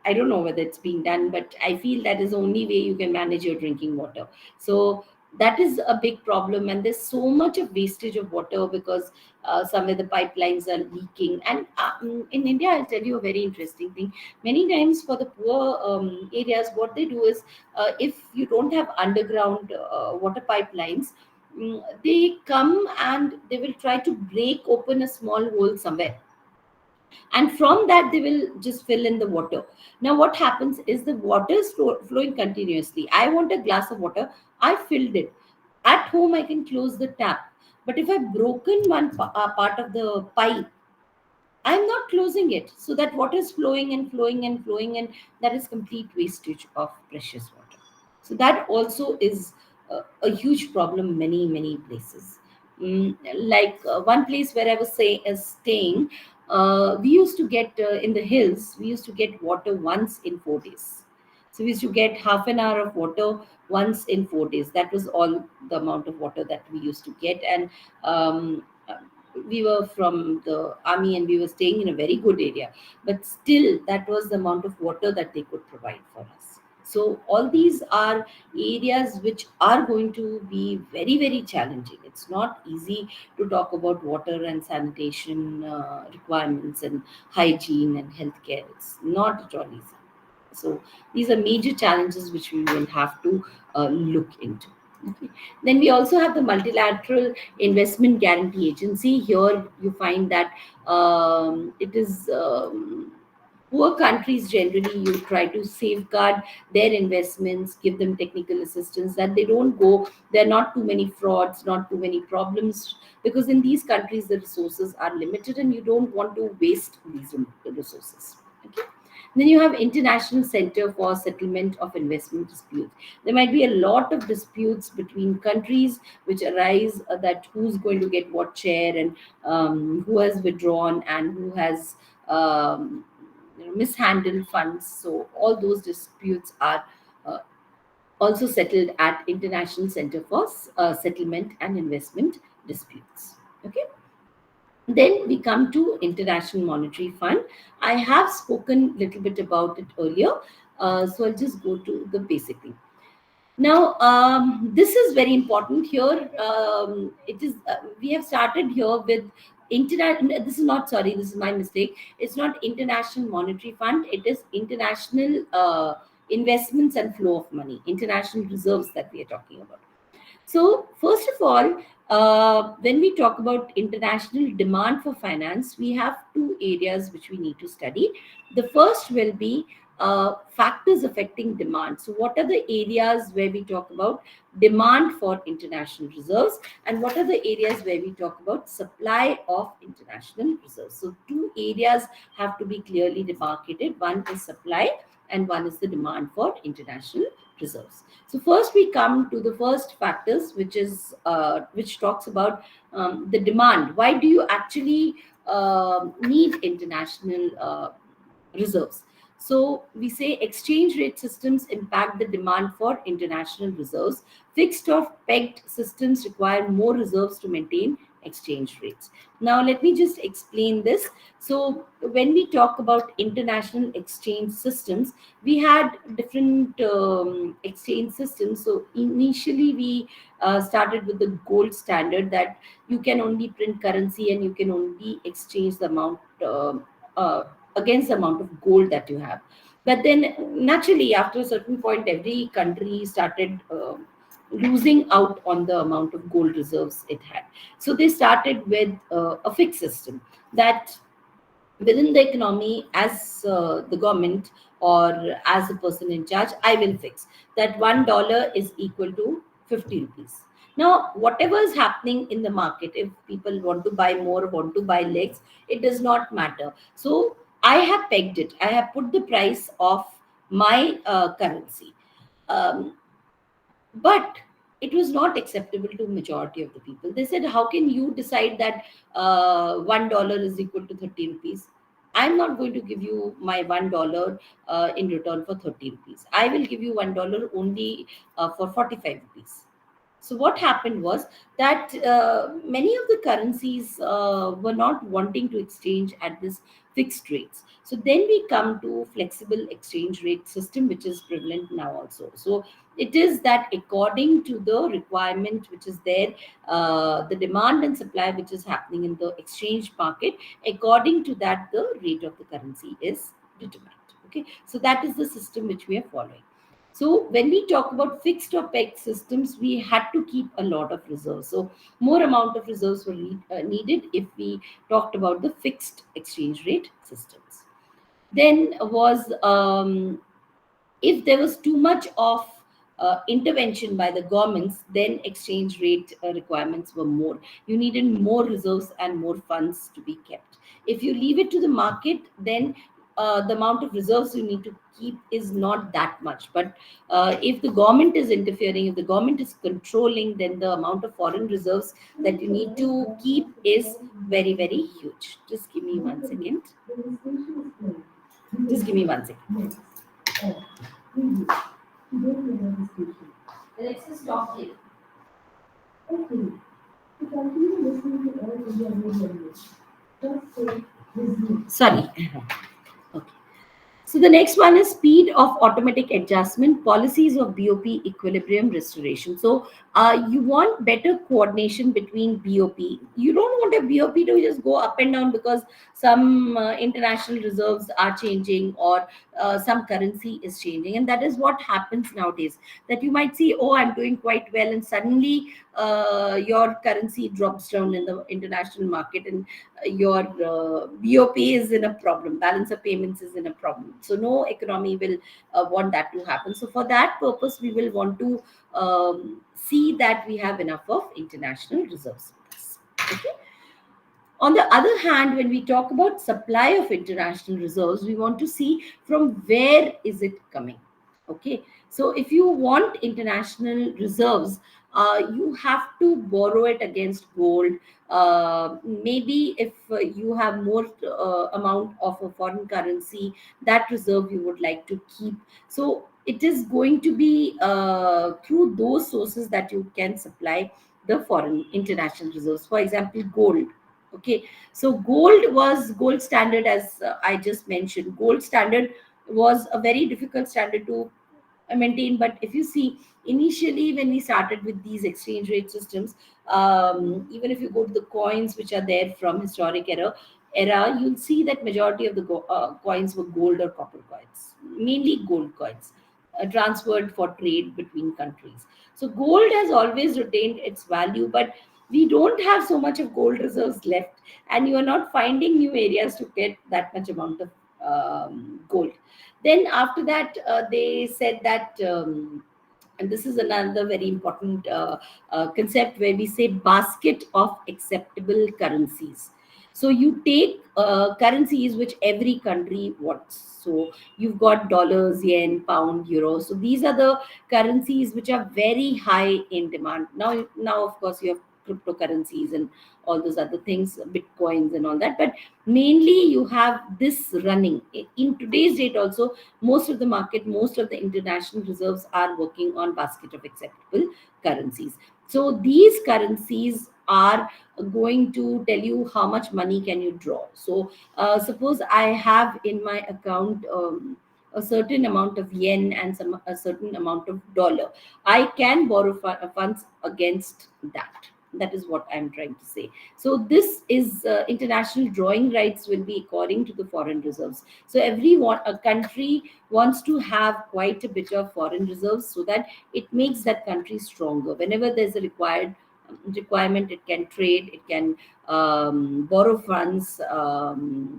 I don't know whether it's being done, but I feel that is the only way you can manage your drinking water. So that is a big problem, and there's so much of wastage of water because some of the pipelines are leaking. And in India, I'll tell you a very interesting thing. Many times for the poor areas, what they do is, if you don't have underground water pipelines, they come and they will try to break open a small hole somewhere, and from that they will just fill in the water. Now what happens is, the water is flowing continuously. I want a glass of water, I filled it. At home I can close the tap, but if I've broken one part of the pipe, I'm not closing it, so that water is flowing and flowing and flowing, and that is complete wastage of precious water. So that also is a huge problem many places. Like one place where I was staying, we used to get in the hills. We used to get water once in 4 days. So we used to get half an hour of water once in 4 days. That was all the amount of water that we used to get, and we were from the army and we were staying in a very good area, but still that was the amount of water that they could provide for us. So all these are areas which are going to be very challenging. It's not easy to talk about water and sanitation requirements and hygiene and healthcare. It's not at all easy. So these are major challenges which we will have to look into. Okay. Then we also have the multilateral investment guarantee agency. Here you find that it is poor countries, generally you try to safeguard their investments, give them technical assistance, that they don't go, there are not too many frauds, not too many problems, because in these countries the resources are limited and you don't want to waste these resources. Okay. Then you have International Center for Settlement of Investment Disputes. There might be a lot of disputes between countries which arise, that who's going to get what share, and who has withdrawn and who has mishandled funds. So all those disputes are also settled at International Center for Settlement and Investment Disputes. Okay. Then we come to International Monetary Fund. I have spoken a little bit about it earlier, so I'll just go to the basic thing. Now, this is very important here. It is we have started here with international. This is not, sorry, this is my mistake. It's not International Monetary Fund. It is International Investments and Flow of Money, international reserves that we are talking about. So first of all, when we talk about international demand for finance, we have two areas which we need to study. The first will be factors affecting demand. So what are the areas where we talk about demand for international reserves, and what are the areas where we talk about supply of international reserves? So two areas have to be clearly demarcated. One is supply and one is the demand for international reserves. So first we come to the first factors, which is which talks about the demand. Why do you actually need international reserves? So we say exchange rate systems impact the demand for international reserves. Fixed or pegged systems require more reserves to maintain exchange rates. Now let me just explain this. So when we talk about international exchange systems, we had different exchange systems. So initially we started with the gold standard, that you can only print currency and you can only exchange the amount against the amount of gold that you have. But then naturally after a certain point, every country started losing out on the amount of gold reserves it had. So they started with a fixed system, that within the economy, as the government or as a person in charge, I will fix that $1 is equal to 50 rupees. Now, whatever is happening in the market, if people want to buy more, want to buy less, it does not matter. So I have pegged it. I have put the price of my currency. But it was not acceptable to majority of the people. They said, how can you decide that $1 is equal to 30 rupees? I'm not going to give you my $1 in return for 30 rupees. I will give you $1 only for 45 rupees. So what happened was that many of the currencies were not wanting to exchange at this fixed rates. So then we come to flexible exchange rate system, which is prevalent now also. So it is that according to the requirement which is there, the demand and supply which is happening in the exchange market, according to that the rate of the currency is determined. Okay, so that is the system which we are following. So when we talk about fixed or pegged systems, we had to keep a lot of reserves. So more amount of reserves were needed if we talked about the fixed exchange rate systems. Then was if there was too much of intervention by the governments, then exchange rate requirements were more. You needed more reserves and more funds to be kept. If you leave it to the market, then the amount of reserves you need to keep is not that much. But if the government is interfering, if the government is controlling, then the amount of foreign reserves that you need to keep is very, very huge. Just give me 1 second. Just give me 1 second. Let's just stop here. Sorry. Okay. So the next one is speed of automatic adjustment, policies of BOP equilibrium restoration. So you want better coordination between BOP. You don't want a BOP to just go up and down because some international reserves are changing or some currency is changing. And that is what happens nowadays, that you might see, oh, I'm doing quite well, and suddenly your currency drops down in the international market, and your BOP is in a problem, balance of payments is in a problem. So no economy will want that to happen. So for that purpose, we will want to see that we have enough of international reserves. Okay. On the other hand, when we talk about supply of international reserves, we want to see from where is it coming. Okay, so if you want international reserves, you have to borrow it against gold. Maybe if you have more amount of a foreign currency, that reserve you would like to keep. So it is going to be through those sources that you can supply the foreign international reserves. For example, gold. Okay, so gold standard, as I just mentioned. Gold standard was a very difficult standard to maintain. But if you see, initially when we started with these exchange rate systems, even if you go to the coins which are there from historic era, you'll see that majority of the coins were gold or copper coins, mainly gold coins, transferred for trade between countries. So gold has always retained its value, but we don't have so much of gold reserves left, and you are not finding new areas to get that much amount of gold. Then after that, they said that, and this is another very important concept, where we say basket of acceptable currencies. So you take currencies which every country wants. So you've got dollars, yen, pound, euro. So these are the currencies which are very high in demand. Now of course you have cryptocurrencies and all those other things, bitcoins and all that, but mainly you have this running in today's date. Also, most of the market, most of the international reserves are working on basket of acceptable currencies. So these currencies are going to tell you how much money can you draw. So suppose I have in my account a certain amount of yen and a certain amount of dollar, I can borrow funds against that. That is what I'm trying to say. So this is international drawing rights will be according to the foreign reserves. So a country wants to have quite a bit of foreign reserves, so that it makes that country stronger. Whenever there's a requirement, it can trade, it can borrow funds,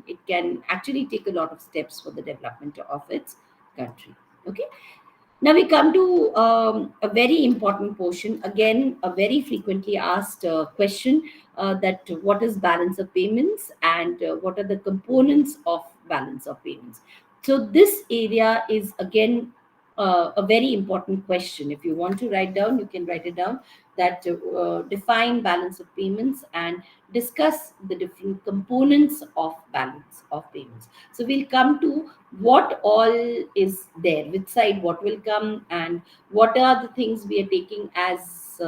it can actually take a lot of steps for the development of its country. Okay. Now we come to a very important portion. Again, a very frequently asked question, that what is balance of payments and what are the components of balance of payments. So this area is again a very important question. If you want to write down, you can write it down. That define balance of payments and discuss the different components of balance of payments. So we'll come to what all is there, which side what will come, and what are the things we are taking as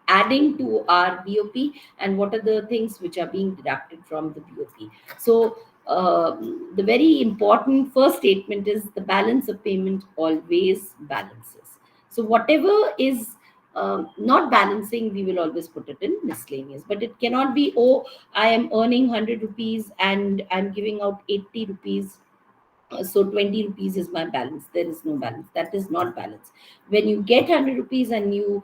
adding to our BOP, and what are the things which are being deducted from the BOP. So the very important first statement is the balance of payment always balances. So whatever is not balancing, we will always put it in miscellaneous. But it cannot be, oh, I am earning 100 rupees and I'm giving out 80 rupees, so 20 rupees is my balance. There is no balance. That is not balance. When you get 100 rupees and you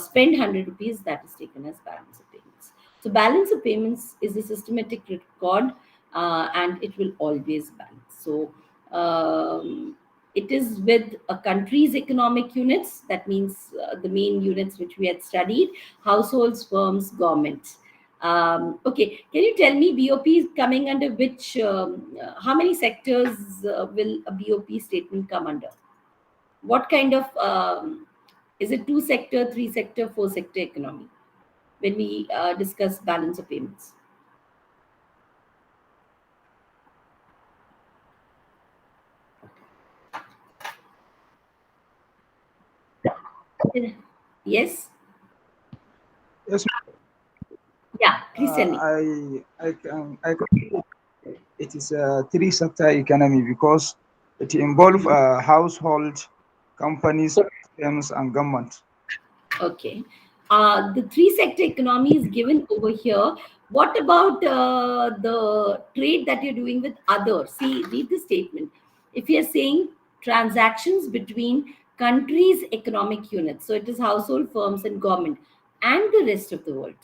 spend 100 rupees, that is taken as balance of payments. So balance of payments is a systematic record, and it will always balance. So it is with a country's economic units. That means the main units which we had studied: households, firms, government. Okay, can you tell me BOP is coming under which, how many sectors will a BOP statement come under? What kind of, is it 2 sector, 3 sector, 4 sector economy when we discuss balance of payments? Yes? Yes, Yeah, please tell me. I can, it is a 3 sector economy because it involves household, companies, firms, and government. Okay. The 3 sector economy is given over here. What about the trade that you're doing with others? See, read the statement. If you're saying transactions between countries' economic units, so it is household, firms, and government, and the rest of the world.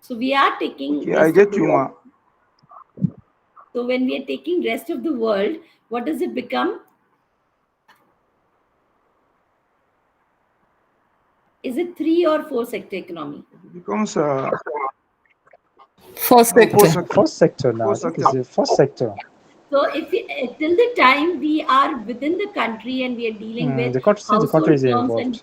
So we are taking. Okay, I get you, ma. So when we are taking rest of the world, what does it become? Is it 3 or 4 sector economy? It becomes First no, sector. sector. First sector now. I think it's the first sector. So if we, till the time we are within the country and we are dealing with The country, since the household country is firms and involved.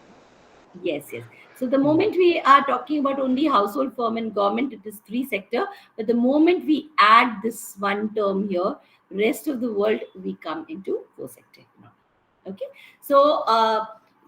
yes, yes. So the moment we are talking about only household firm and government, it is 3 sector. But the moment we add this one term here, rest of the world, we come into 4 sector economy. Okay. So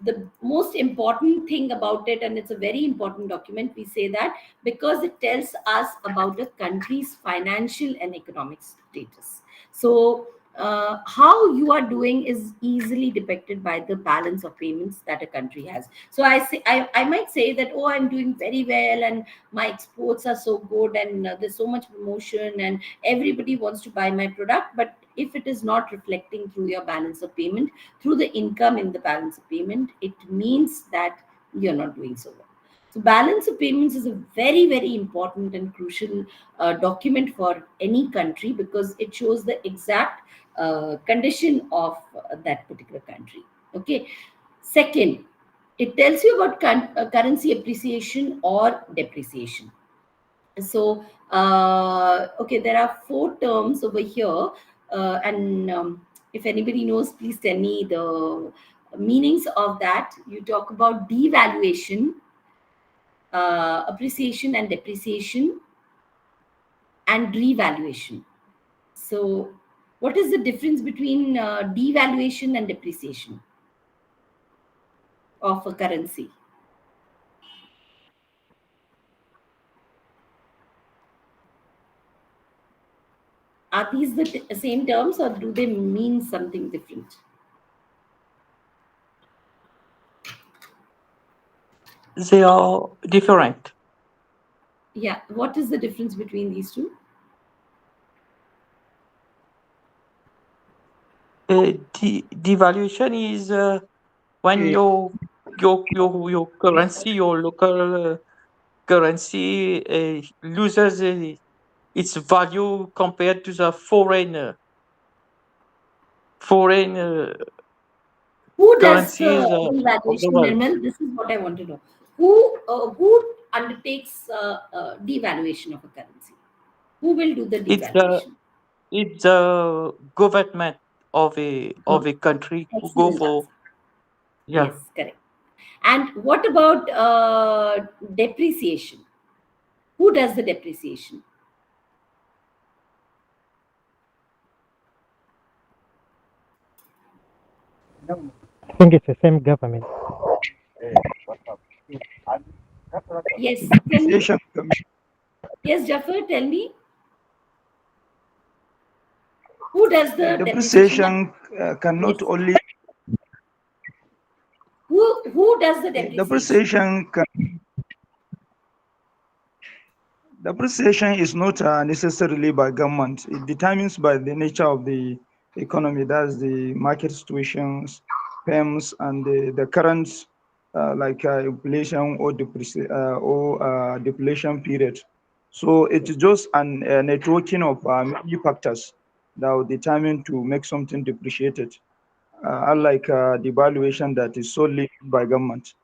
the most important thing about it, and it's a very important document, we say that because it tells us about a country's financial and economic status. So how you are doing is easily depicted by the balance of payments that a country has. So I might say that, oh, I'm doing very well and my exports are so good and there's so much promotion and everybody wants to buy my product. But if it is not reflecting through your balance of payment, through the income in the balance of payment, it means that you're not doing so well. So balance of payments is a very, very important and crucial document for any country because it shows the exact condition of that particular country. Okay. Second, it tells you about currency appreciation or depreciation. So, okay, there are 4 terms over here, and if anybody knows, please tell me the meanings of that. You talk about devaluation, appreciation and depreciation, and revaluation. So, what is the difference between devaluation and depreciation of a currency? Are these the same terms or do they mean something different? They are different. Yeah. What is the difference between these two? Devaluation is when Okay. your currency, your local currency loses its value compared to the foreign foreign Who does the currencies of the devaluation, world. Nirmal? This is what I want to know. Who undertakes devaluation of a currency? Who will do the It's the devaluation? it's the government of Good. a country who go Excellent for, answer. yeah. Yes, correct. And what about depreciation? Who does the depreciation? I think it's the same government. Yes, tell me. Depreciation commission. Yes, Jafar, tell me. Who does the depreciation? Depreciation cannot Yes. only Who does the depreciation? depreciation is not necessarily by government. It determines by the nature of the economy. That's the market situations, PEMS, and the current inflation or deflation period. So it's just a networking of many factors that will determine to make something depreciated, unlike the valuation that is solely by government.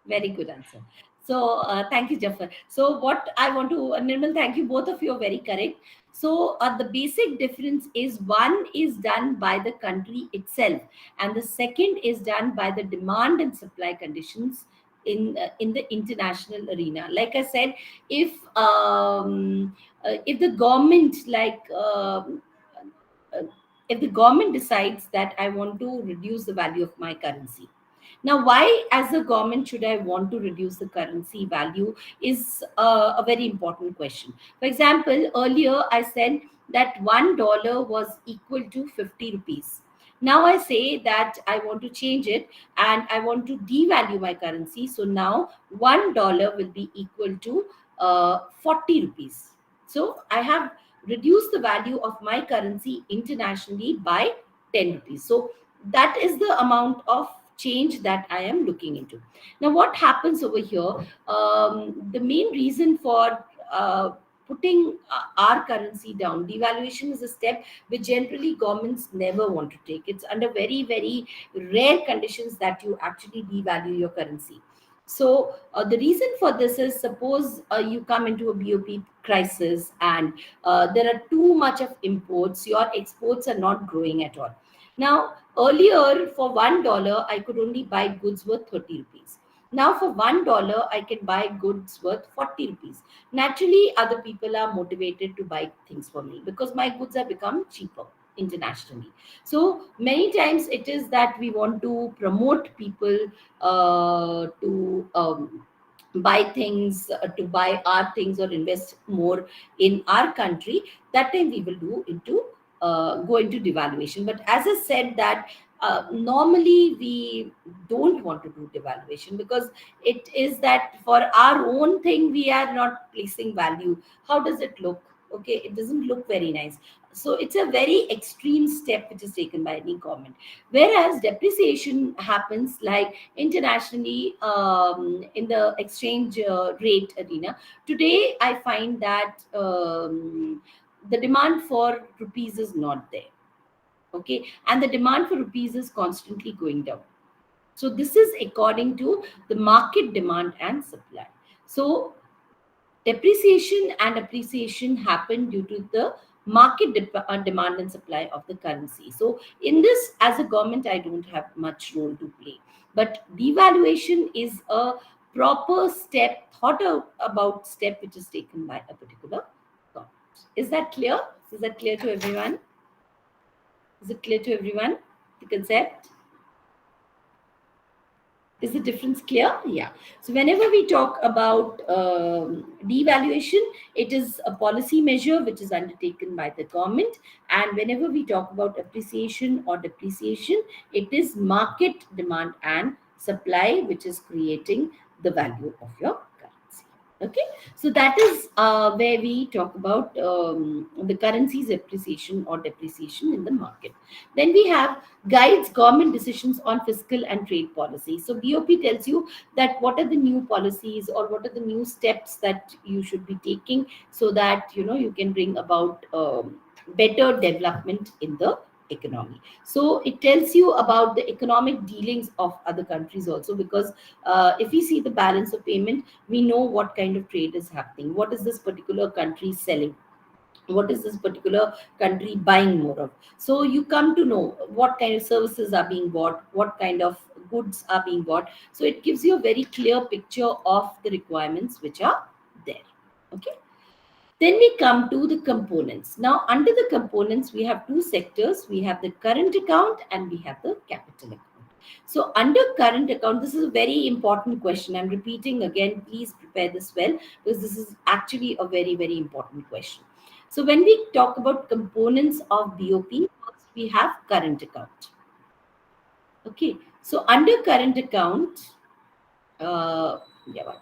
Very good answer. So thank you, Jafar. So what I want to, Nirmal, thank you. Both of you are very correct. So the basic difference is one is done by the country itself, and the second is done by the demand and supply conditions in the international arena. Like I said, if the government uh, if the government decides that I want to reduce the value of my currency. Now, why, as a government, should I want to reduce the currency value is a very important question. For example, earlier I said that $1 was equal to 50 rupees. Now I say that I want to change it and I want to devalue my currency. So now $1 will be equal to 40 rupees. So I have reduced the value of my currency internationally by 10 rupees. So that is the amount of change that I am looking into. Now, what happens over here? The main reason for putting our currency down, devaluation is a step which generally governments never want to take. It's under very, very rare conditions that you actually devalue your currency. So the reason for this is, suppose you come into a BOP crisis and there are too much of imports, your exports are not growing at all. Now, earlier for $1, I could only buy goods worth 30 rupees. Now, for $1, I can buy goods worth 40 rupees. Naturally, other people are motivated to buy things for me because my goods have become cheaper internationally. So many times it is that we want to promote people to buy things, to buy our things or invest more in our country. That time we will go into devaluation. But as I said that normally we don't want to do devaluation because it is that for our own thing we are not placing value. How does it look? Okay, it doesn't look very nice. So it's a very extreme step which is taken by any government. Whereas depreciation happens like internationally, in the exchange rate arena. Today I find that the demand for rupees is not there. Okay, and the demand for rupees is constantly going down. So this is according to the market demand and supply. So depreciation and appreciation happen due to the market demand and supply of the currency. So in this, as a government, I don't have much role to play. But devaluation is a proper step, about step which is taken by a particular government. Is that clear? Is that clear to everyone? Is it clear to everyone, the concept? Is the difference clear? Yeah. So whenever we talk about devaluation, it is a policy measure which is undertaken by the government. And whenever we talk about appreciation or depreciation, it is market demand and supply which is creating the value of your currency. Okay, so that is where we talk about the currency's appreciation or depreciation in the market. Then we have guides government decisions on fiscal and trade policy. So BOP tells you that what are the new policies or what are the new steps that you should be taking so that you can bring about better development in the economy. So it tells you about the economic dealings of other countries also, because if we see the balance of payment, we know what kind of trade is happening, what is this particular country selling, what is this particular country buying more of. So you come to know what kind of services are being bought, what kind of goods are being bought. So it gives you a very clear picture of the requirements which are there. Okay. Then we come to the components. Now, under the components, we have two sectors. We have the current account and we have the capital account. So, under current account, this is a very important question. I'm repeating again, please prepare this well, because this is actually a very, very important question. So, when we talk about components of BOP, first we have current account. Okay. So, under current account, yeah,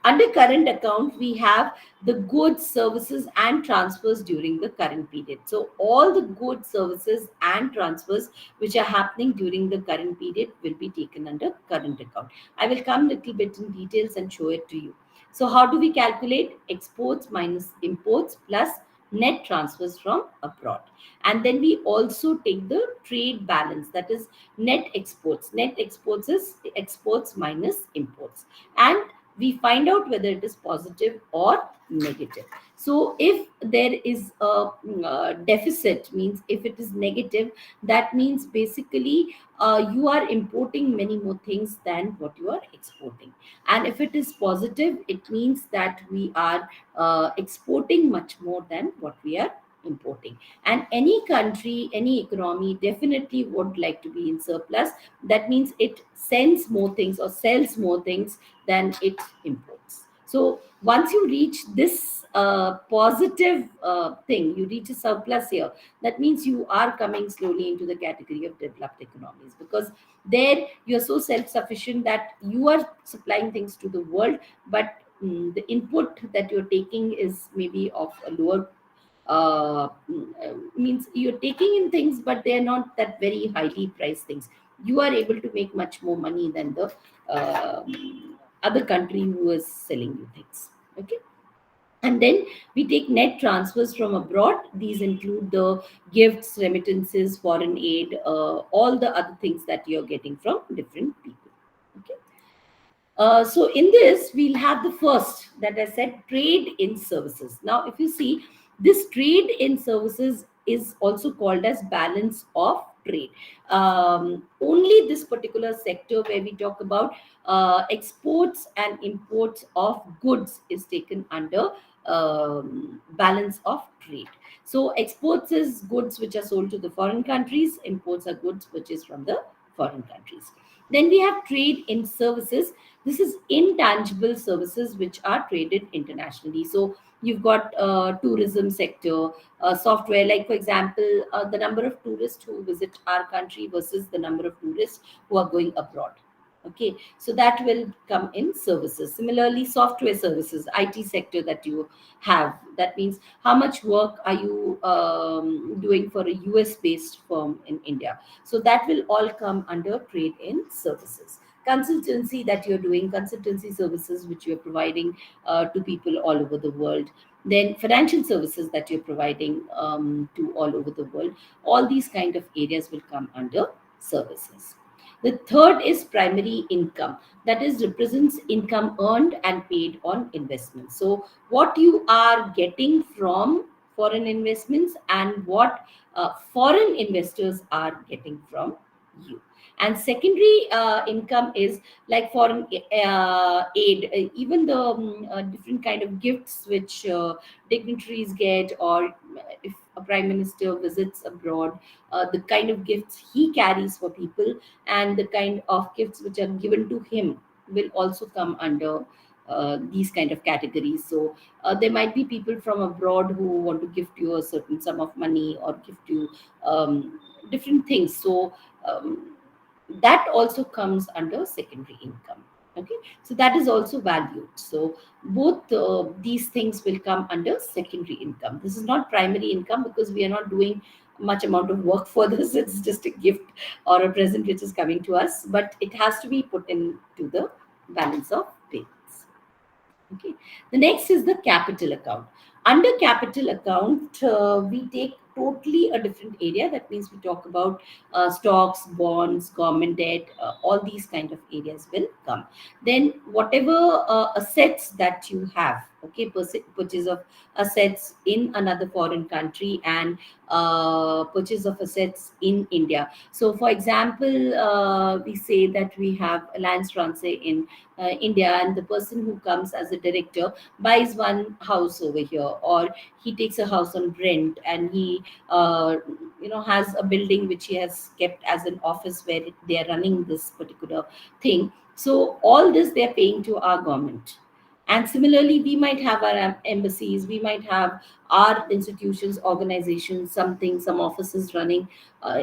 under current account, we have the goods, services, and transfers during the current period. So, all the goods, services, and transfers which are happening during the current period will be taken under current account. I will come little bit in details and show it to you. So, how do we calculate exports minus imports plus net transfers from abroad? And then we also take the trade balance, that is net exports. Net exports is exports minus imports. And we find out whether it is positive or negative. So if there is a deficit, means if it is negative, that means basically you are importing many more things than what you are exporting. And if it is positive, it means that we are exporting much more than what we are importing. And any country, any economy definitely would like to be in surplus. That means it sends more things or sells more things than it imports. So once you reach this positive thing, you reach a surplus here, that means you are coming slowly into the category of developed economies, because there you're so self-sufficient that you are supplying things to the world, but the input that you're taking is maybe of a lower means you're taking in things, but they're not that very highly priced things. You are able to make much more money than the other country who is selling you things. Okay. And then we take net transfers from abroad. These include the gifts, remittances, foreign aid, all the other things that you're getting from different people. Okay. So in this, we'll have the first that I said, trade in services. Now, if you see, this trade in services is also called as balance of trade. Only this particular sector where we talk about exports and imports of goods is taken under balance of trade. So exports is goods which are sold to the foreign countries, imports are goods which is from the foreign countries. Then we have trade in services. This is intangible services which are traded internationally. So you've got tourism sector, software, like for example, the number of tourists who visit our country versus the number of tourists who are going abroad. Okay, so that will come in services. Similarly, software services, IT sector that you have, that means how much work are you doing for a US based firm in India. So that will all come under trade in services. Consultancy that you're doing, consultancy services which you're providing to people all over the world. Then financial services that you're providing to all over the world. All these kind of areas will come under services. The third is primary income. That is represents income earned and paid on investments. So what you are getting from foreign investments and what foreign investors are getting from you. And secondary income is like foreign aid, even the different kind of gifts which dignitaries get, or if a prime minister visits abroad, the kind of gifts he carries for people and the kind of gifts which are given to him will also come under these kind of categories. So there might be people from abroad who want to gift you a certain sum of money or gift you different things. So that also comes under secondary income. Okay, so that is also valued. So both these things will come under secondary income. This is not primary income because we are not doing much amount of work for this. It's just a gift or a present which is coming to us, but it has to be put into the balance of payments. Okay, the next is the capital account. Under capital account, we take totally a different area. That means we talk about stocks, bonds, government debt, all these kind of areas will come. Then whatever assets that you have, okay, purchase of assets in another foreign country, and purchase of assets in India. So for example, we say that we have Alliance Francaise in India, and the person who comes as a director buys one house over here, or he takes a house on rent, and he has a building which he has kept as an office where they are running this particular thing. So all this they are paying to our government. And similarly, we might have our embassies, we might have our institutions, organizations, something, some offices running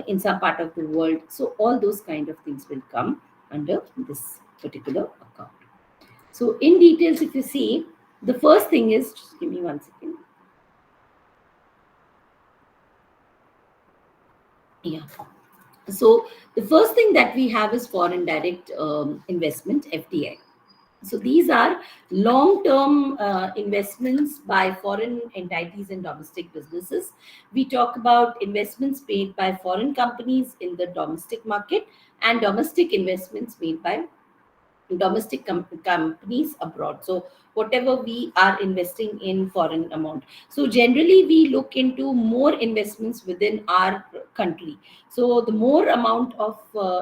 in some part of the world. So all those kind of things will come under this particular account. So in details, if you see, the first thing is, just give me 1 second. Yeah. So the first thing that we have is foreign direct investment, FDI. So these are long-term investments by foreign entities in domestic businesses. We talk about investments made by foreign companies in the domestic market, and domestic investments made by domestic companies abroad. So whatever we are investing in foreign amount. So generally we look into more investments within our country. So the more amount of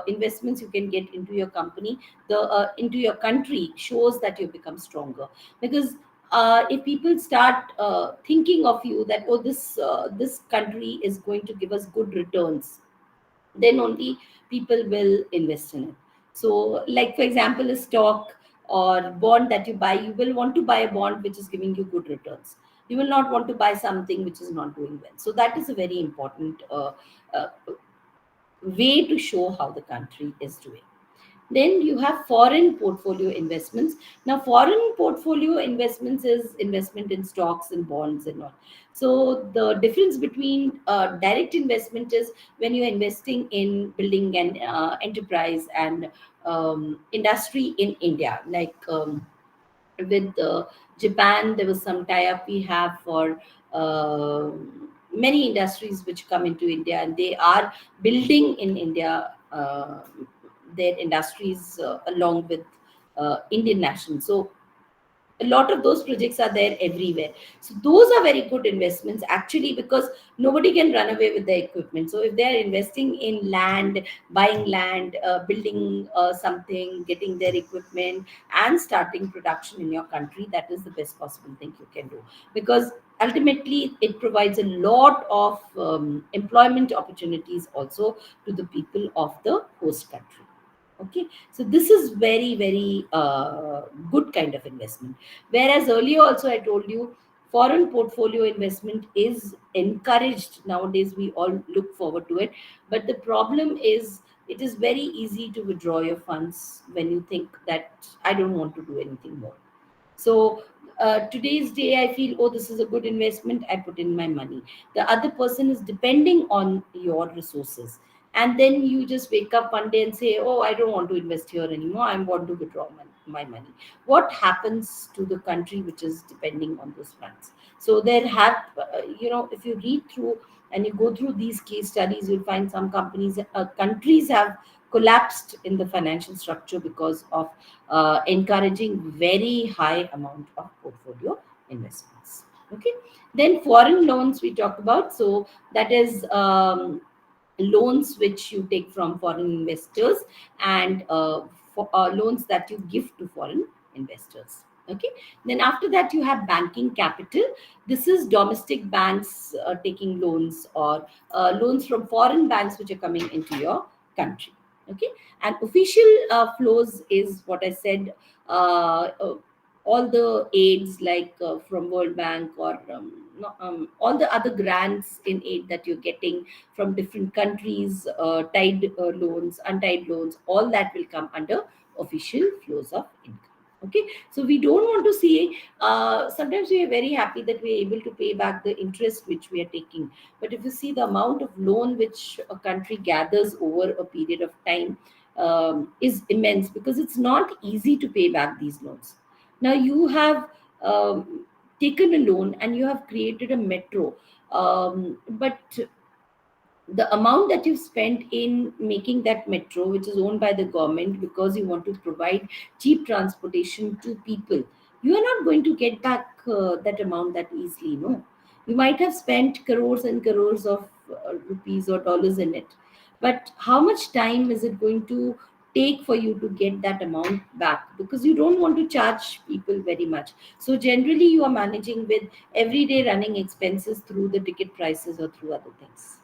investments you can get into your company, the into your country, shows that you become stronger. Because if people start thinking of you that, oh, this country is going to give us good returns, then only people will invest in it. So like for example, a stock or bond that you buy, you will want to buy a bond which is giving you good returns. You will not want to buy something which is not doing well. So that is a very important uh, way to show how the country is doing. Then you have foreign portfolio investments. Now, foreign portfolio investments is investment in stocks and bonds and all. So the difference between direct investment is when you're investing in building an enterprise and industry in India, like with Japan, there was some tie-up we have for uh, many industries which come into India, and they are building in India their industries along with Indian nationals. So a lot of those projects are there everywhere. So those are very good investments actually, because nobody can run away with their equipment. So if they are investing in land, buying land, building something, getting their equipment and starting production in your country, that is the best possible thing you can do, because ultimately it provides a lot of employment opportunities also to the people of the host country. Okay, so this is very, very good kind of investment. Whereas earlier also I told you, foreign portfolio investment is encouraged nowadays. We all look forward to it, but the problem is it is very easy to withdraw your funds when you think that I don't want to do anything more. So today's day, I feel, oh, this is a good investment. I put in my money. The other person is depending on your resources. And then you just wake up one day and say, oh, I don't want to invest here anymore. I want to withdraw my money. What happens to the country which is depending on those funds? So there have, if you read through and you go through these case studies, you'll find some countries have collapsed in the financial structure because of encouraging very high amount of portfolio investments. Okay, then foreign loans we talk about. So that is loans which you take from foreign investors, and loans that you give to foreign investors. Okay, then after that you have banking capital. This is domestic banks taking loans, or loans from foreign banks which are coming into your country. Okay, and official flows is what I said, all the aids like from World Bank, or all the other grants in aid that you're getting from different countries, tied loans, untied loans, all that will come under official flows of income. Okay, so we don't want to see, sometimes we are very happy that we are able to pay back the interest which we are taking, but if you see the amount of loan which a country gathers over a period of time, is immense, because it's not easy to pay back these loans. Now you have taken a loan and you have created a metro. But the amount that you've spent in making that metro, which is owned by the government because you want to provide cheap transportation to people, you are not going to get back that amount that easily. No, you might have spent crores and crores of rupees or dollars in it, but how much time is it going to take for you to get that amount back? Because you don't want to charge people very much. So generally you are managing with everyday running expenses through the ticket prices or through other things.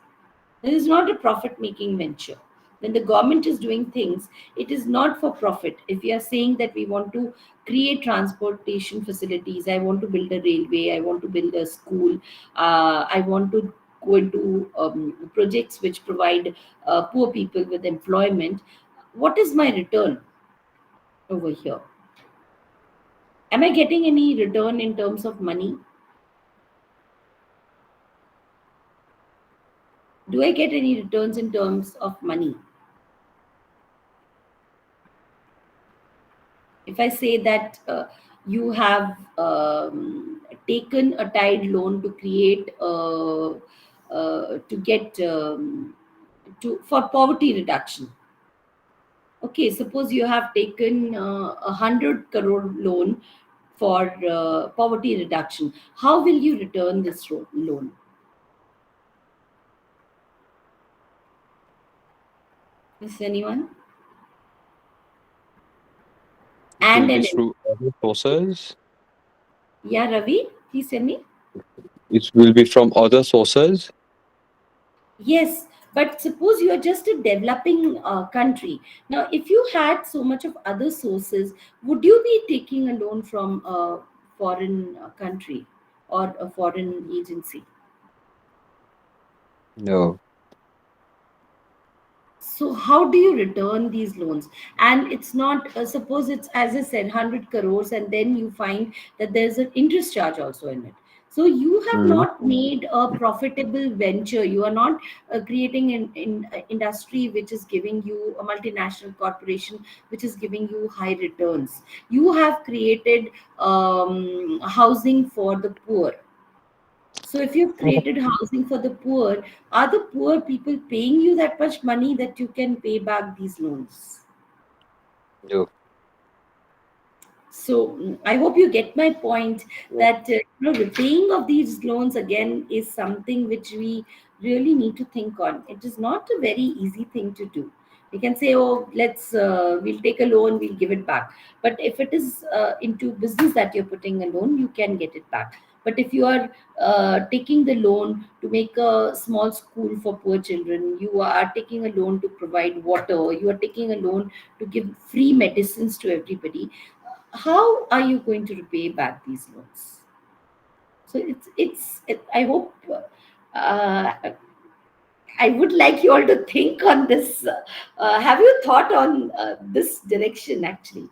It is not a profit making venture. When the government is doing things, it is not for profit. If you are saying that we want to create transportation facilities, I want to build a railway, I want to build a school, I want to go into projects which provide poor people with employment, what is my return over here? Am I getting any return in terms of money? Do I get any returns in terms of money? If I say that you have taken a tide loan to create to get to for poverty reduction. Okay, suppose you have taken 100 crore loan for poverty reduction. How will you return this loan? Is anyone? It And will be an through other sources. yeah, Ravi, please tell me. It will be from other sources. Yes, but suppose you are just a developing country. Now, if you had so much of other sources, would you be taking a loan from a foreign country or a foreign agency? No. So how do you return these loans? And it's not suppose it's, as I said, 100 crores, and then you find that there's an interest charge also in it. So you have Mhm. not made a profitable venture. You are not creating an industry which is giving you a multinational corporation which is giving you high returns. You have created housing for the poor. So if you've created housing for the poor, are the poor people paying you that much money that you can pay back these loans? No. So I hope you get my point Yeah. that repaying of these loans again is something which we really need to think on. It is not a very easy thing to do. We can say, oh, let's we'll take a loan, we'll give it back. But if it is into business that you're putting a loan, you can get it back. But if you are taking the loan to make a small school for poor children, you are taking a loan to provide water, you are taking a loan to give free medicines to everybody, how are you going to repay back these loans? So I hope uh, I would like you all to think on this. Have you thought on this direction actually?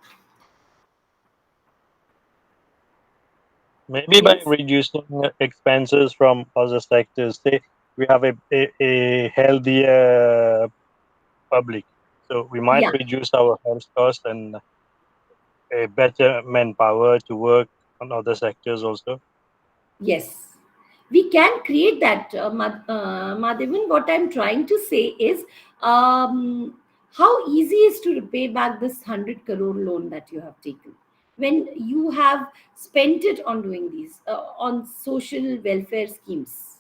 Maybe by Yes. reducing expenses from other sectors, say we have a healthier public, so we might Yeah. reduce our health costs and a better manpower to work on other sectors also. Yes, we can create that, Madhavan. What I'm trying to say is, how easy is to repay back this 100 crore loan that you have taken when you have spent it on doing these on social welfare schemes.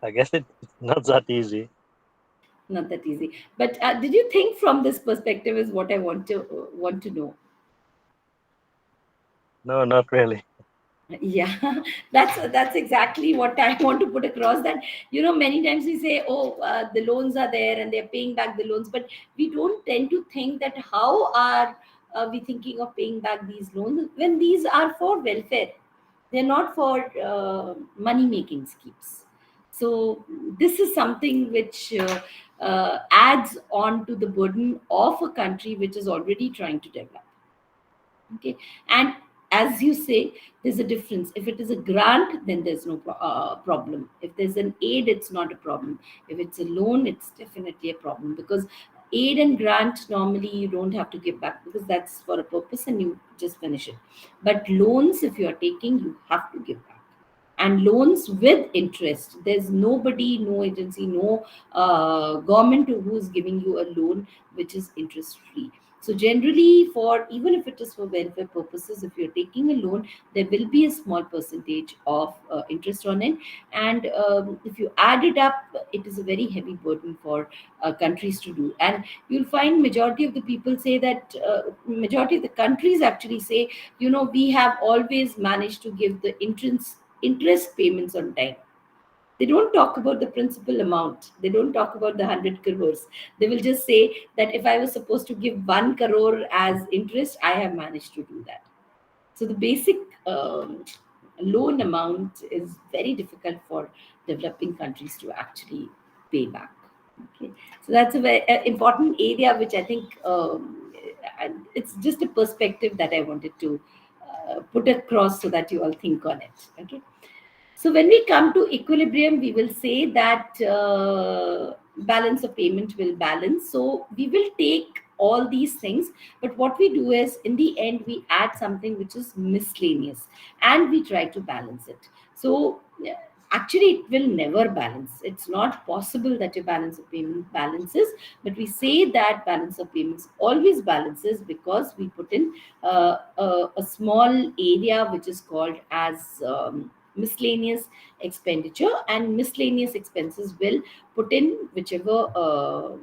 I guess it's not that easy. Not that easy. But did you think from this perspective is what I want to know? No, not really. Yeah, that's exactly what I want to put across, that many times we say, oh, the loans are there and they're paying back the loans, but we don't tend to think that how are we thinking of paying back these loans when these are for welfare, they're not for money making schemes. So this is something which adds on to the burden of a country which is already trying to develop. Okay, and as you say, there's a difference. If it is a grant, then there's no problem. If there's an aid, it's not a problem. If it's a loan, it's definitely a problem, because Aid and grant, normally you don't have to give back because that's for a purpose and you just finish it. But loans, if you are taking, you have to give back. And loans with interest, there's nobody, no agency, no government who is giving you a loan which is interest free. So generally, for even if it is for welfare purposes, if you're taking a loan, there will be a small percentage of interest on it. And if you add it up, it is a very heavy burden for countries to do. And you'll find majority of the people say that, majority of the countries actually say, we have always managed to give the interest payments on time. They don't talk about the principal amount. They don't talk about the 100 crores. They will just say that if I was supposed to give 1 crore as interest, I have managed to do that. So the basic loan amount is very difficult for developing countries to actually pay back. Okay, so that's a very important area, which I think it's just a perspective that I wanted to put across so that you all think on it. Okay. So when we come to equilibrium, we will say that balance of payment will balance. So we will take all these things, but what we do is in the end, we add something which is miscellaneous and we try to balance it. So actually it will never balance. It's not possible that your balance of payment balances, but we say that balance of payments always balances because we put in a small area which is called as miscellaneous expenditure, and miscellaneous expenses will put in whichever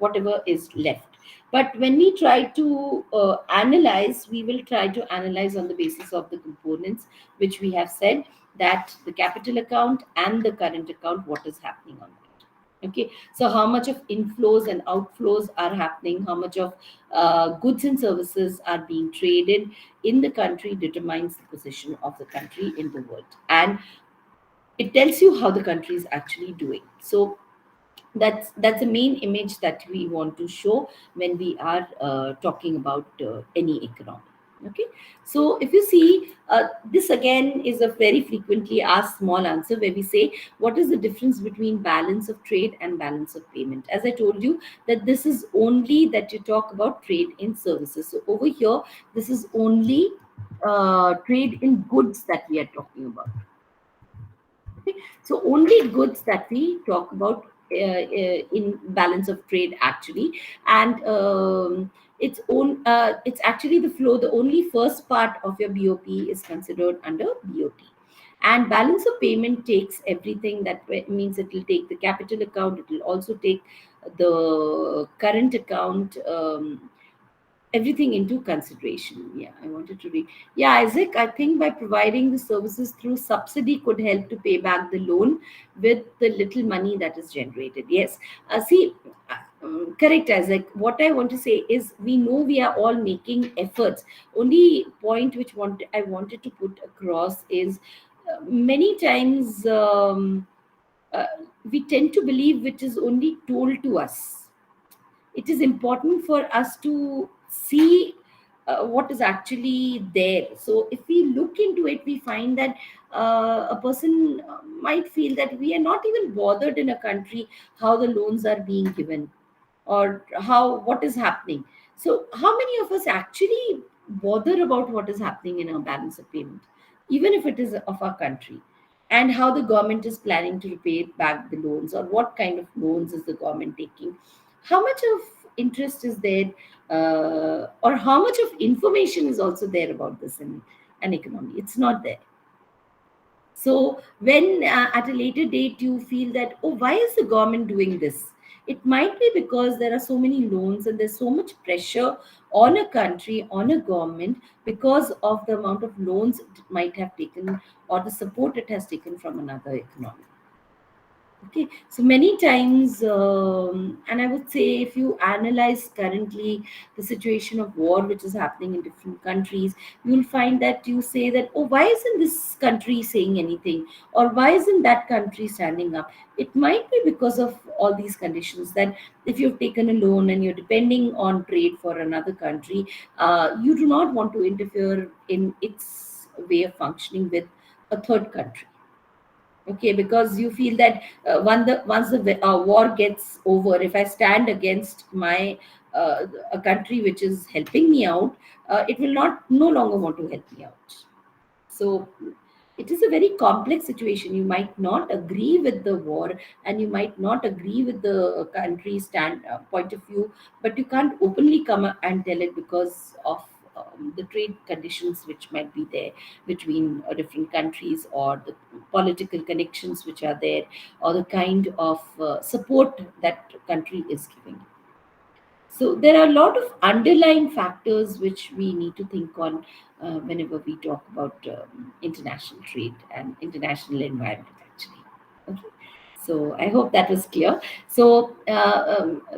whatever is left. But when we try to analyze, we will try to analyze on the basis of the components which we have said, that the capital account and the current account, what is happening on that. Okay, so how much of inflows and outflows are happening, how much of goods and services are being traded in the country determines the position of the country in the world, and it tells you how the country is actually doing. So that's the main image that we want to show when we are talking about any economy. Okay, so if you see, this again is a very frequently asked small answer where we say, what is the difference between balance of trade and balance of payment? As I told you, that this is only that you talk about trade in services. So over here, this is only trade in goods that we are talking about. Okay. So only goods that we talk about in balance of trade actually, and it's actually the flow. The only first part of your BOP is considered under BOT, and balance of payment takes everything. That means it will take the capital account. It will also take the current account. Everything into consideration. Yeah, I wanted to read. Yeah, Isaac, I think by providing the services through subsidy could help to pay back the loan with the little money that is generated. Yes. Correct, Isaac. What I want to say is, we know we are all making efforts. Only point which I wanted to put across is many times we tend to believe which is only told to us. It is important for us to see what is actually there. So if we look into it, we find that a person might feel that we are not even bothered in a country how the loans are being given or what is happening. So how many of us actually bother about what is happening in our balance of payment, even if it is of our country, and how the government is planning to repay back the loans, or what kind of loans is the government taking, how much of interest is there, or how much of information is also there about this in an economy? It's not there. So when at a later date you feel that, oh, why is the government doing this? It might be because there are so many loans and there's so much pressure on a country, on a government, because of the amount of loans it might have taken or the support it has taken from another economy. Okay, so many times, and I would say, if you analyze currently the situation of war which is happening in different countries, you'll find that you say that, oh, why isn't this country saying anything, or why isn't that country standing up? It might be because of all these conditions, that if you've taken a loan and you're depending on trade for another country, you do not want to interfere in its way of functioning with a third country. Okay, because you feel that once the war gets over, if I stand against my a country which is helping me out, it will not no longer want to help me out. So it is a very complex situation. You might not agree with the war, and you might not agree with the country's point of view, but you can't openly come and tell it because of the trade conditions which might be there between different countries, or the political connections which are there, or the kind of support that country is giving. So there are a lot of underlying factors which we need to think on whenever we talk about international trade and international environment, actually. Okay. So I hope that was clear. So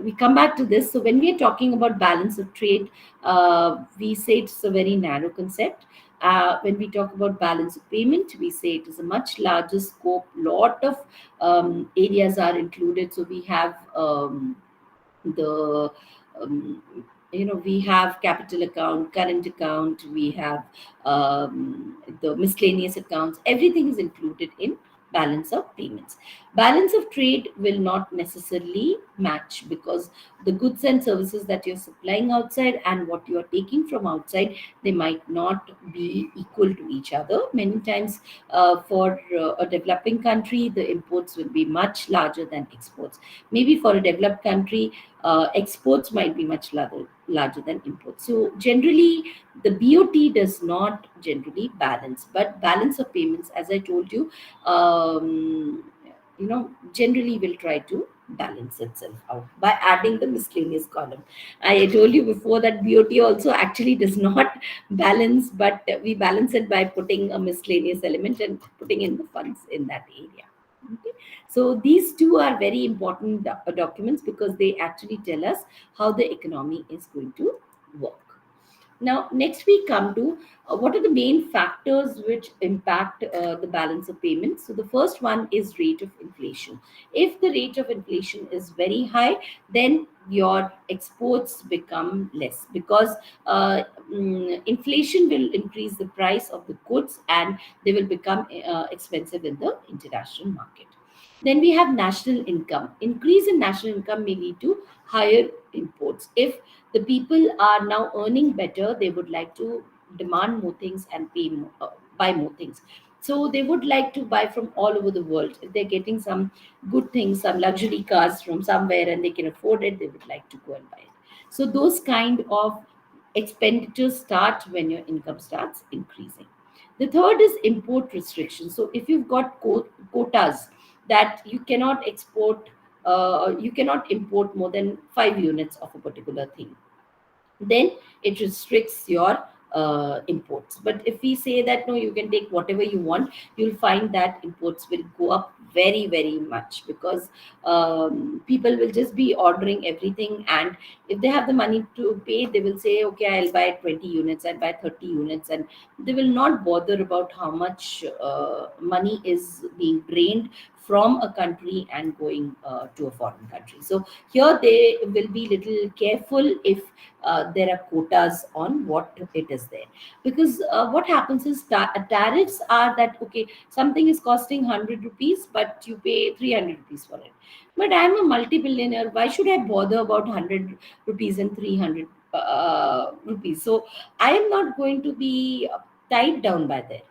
we come back to this. So when we are talking about balance of trade, we say it's a very narrow concept. When we talk about balance of payment, we say it is a much larger scope. Lot of areas are included. So we have the um, we have capital account, current account, we have the miscellaneous accounts. Everything is included in balance of payments. Balance of trade will not necessarily match, because the goods and services that you're supplying outside and what you're taking from outside, they might not be equal to each other. Many times for a developing country, the imports will be much larger than exports. Maybe for a developed country, exports might be much larger than imports. So generally, the BOT does not generally balance, but balance of payments, as I told you, generally will try to balance itself out by adding the miscellaneous column. I told you before that BOT also actually does not balance, but we balance it by putting a miscellaneous element and putting in the funds in that area. Okay. So these two are very important documents, because they actually tell us how the economy is going to work. Now, next we come to what are the main factors which impact the balance of payments. So the first one is rate of inflation. If the rate of inflation is very high, then your exports become less, because inflation will increase the price of the goods, and they will become expensive in the international market. Then we have national income. Increase in national income may lead to higher imports. If the people are now earning better, they would like to demand more things and buy more things. So they would like to buy from all over the world. If they're getting some good things, some luxury cars from somewhere, and they can afford it, they would like to go and buy it. So those kind of expenditures start when your income starts increasing. The third is import restrictions. So if you've got quotas that you cannot you cannot import more than 5 units of a particular thing, then it restricts your imports. But if we say that no, you can take whatever you want, you'll find that imports will go up very, very much, because people will just be ordering everything, and if they have the money to pay, they will say, okay, I'll buy 20 units, I'll buy 30 units, and they will not bother about how much money is being drained from a country and going to a foreign country. So here they will be little careful if there are quotas on what it is there, because what happens is tariffs are that, okay, something is costing 100 rupees, but you pay 300 rupees for it. But I'm a multi-billionaire, why should I bother about 100 rupees and 300 rupees? So I am not going to be tied down by that.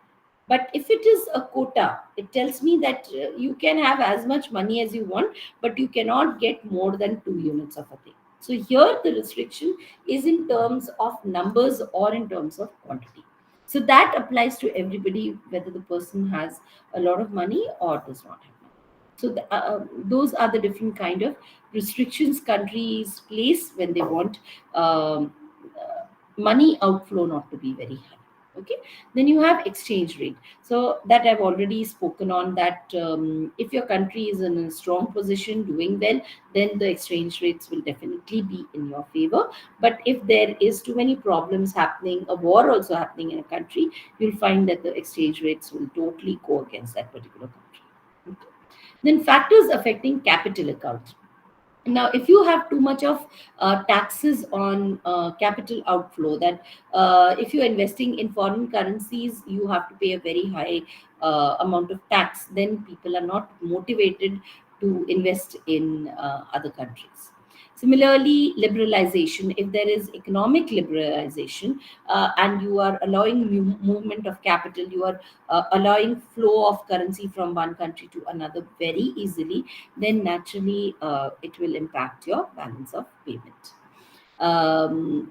But if it is a quota, it tells me that you can have as much money as you want, but you cannot get more than 2 units of a thing. So here the restriction is in terms of numbers or in terms of quantity. So that applies to everybody, whether the person has a lot of money or does not have money. So those are the different kind of restrictions countries place when they want money outflow not to be very high. Okay. Then you have exchange rate. So that I've already spoken on, that if your country is in a strong position, doing well, then the exchange rates will definitely be in your favor. But if there is too many problems happening, a war also happening in a country, you'll find that the exchange rates will totally go against that particular country. Okay. Then factors affecting capital account. Now, if you have too much of taxes on capital outflow, that if you're investing in foreign currencies, you have to pay a very high amount of tax, then people are not motivated to invest in other countries. Similarly, liberalization, if there is economic liberalization and you are allowing movement of capital, you are allowing flow of currency from one country to another very easily, then naturally it will impact your balance of payment.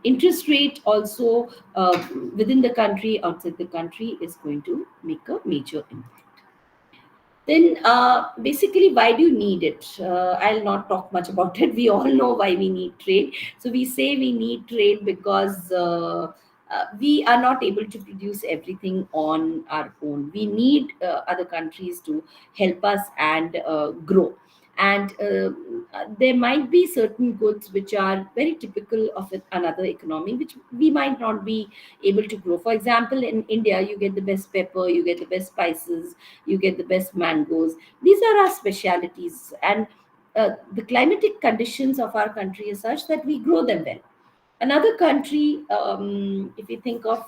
Interest rate also within the country, outside the country, is going to make a major impact. Then basically, why do you need it? I'll not talk much about it. We all know why we need trade. So we say we need trade because we are not able to produce everything on our own. We need other countries to help us and grow. And there might be certain goods which are very typical of another economy, which we might not be able to grow. For example, in India, you get the best pepper, you get the best spices, you get the best mangoes. These are our specialities, and the climatic conditions of our country is such that we grow them well. Another country, if you think of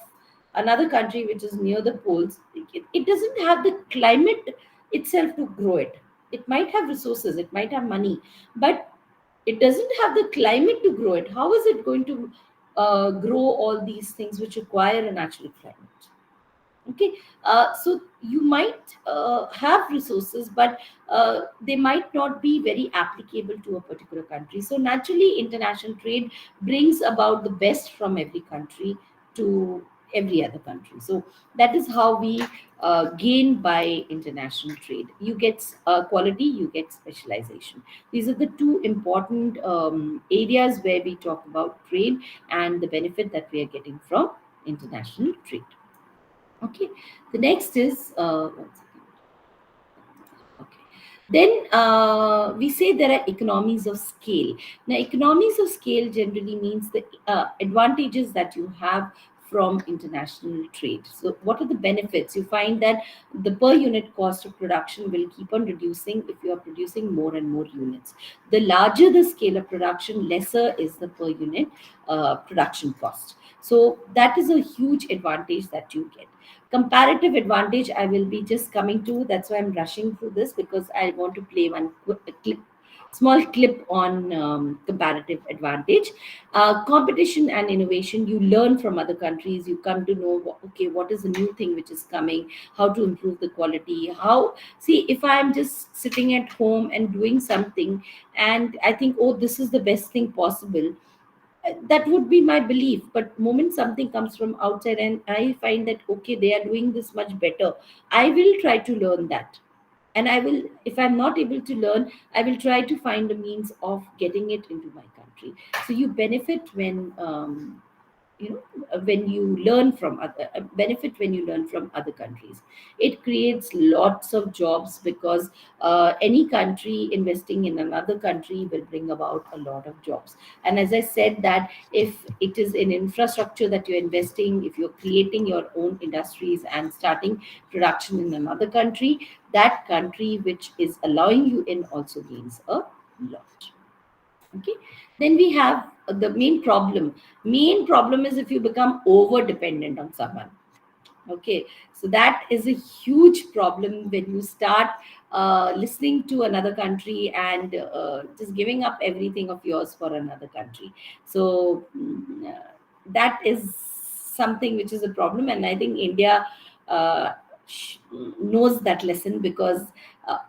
another country which is near the poles, it doesn't have the climate itself to grow it. It might have resources, it might have money, but it doesn't have the climate to grow it. How is it going to grow all these things which require a natural climate? Okay, so you might have resources, but they might not be very applicable to a particular country. So naturally, international trade brings about the best from every country to every other country. So that is how we gain by international trade. You get quality, you get specialization. These are the two important areas where we talk about trade and the benefit that we are getting from international trade. Okay, the next is one second. Okay. Then we say there are economies of scale. Now, economies of scale generally means the advantages that you have from international trade. So, what are the benefits? You find that the per unit cost of production will keep on reducing if you are producing more and more units. The larger the scale of production, lesser is the per unit production cost. So, that is a huge advantage that you get. Comparative advantage, I will be just coming to. That's why I'm rushing through this, because I want to play one small clip on comparative advantage. Competition and innovation, you learn from other countries. You come to know, okay, what is the new thing which is coming, how to improve the quality. How, see, if I'm just sitting at home and doing something and I think, oh, this is the best thing possible, that would be my belief. But moment something comes from outside and I find that, okay, they are doing this much better, I will try to learn that. And I will, if I'm not able to learn, I will try to find a means of getting it into my country. So you benefit when when you learn from other benefit when you learn from other countries. It creates lots of jobs, because any country investing in another country will bring about a lot of jobs. And as I said, that if it is in infrastructure that you're investing, if you're creating your own industries and starting production in another country, that country which is allowing you in also gains a lot. Okay, then we have the main problem is if you become over dependent on someone. Okay, so that is a huge problem when you start listening to another country and just giving up everything of yours for another country. So that is something which is a problem, and I think India uh, knows that lesson, because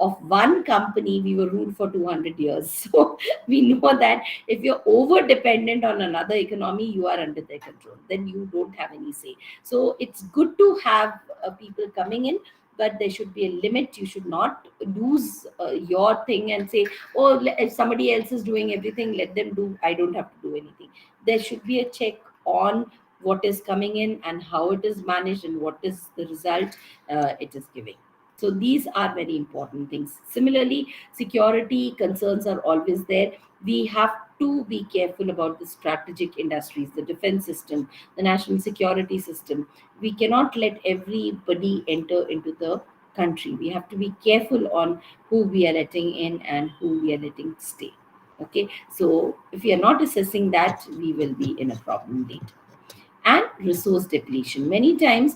of one company we were ruled for 200 years. So we know that if you're over dependent on another economy, you are under their control, then you don't have any say. So it's good to have people coming in, but there should be a limit. You should not lose your thing and say, oh, if somebody else is doing everything, let them do, I don't have to do anything. There should be a check on what is coming in and how it is managed and what is the result it is giving. So these are very important things. Similarly, security concerns are always there. We have to be careful about the strategic industries, the defense system, the national security system. We cannot let everybody enter into the country. We have to be careful on who we are letting in and who we are letting stay. Okay, so if we are not assessing that, we will be in a problem later. And resource depletion. Many times,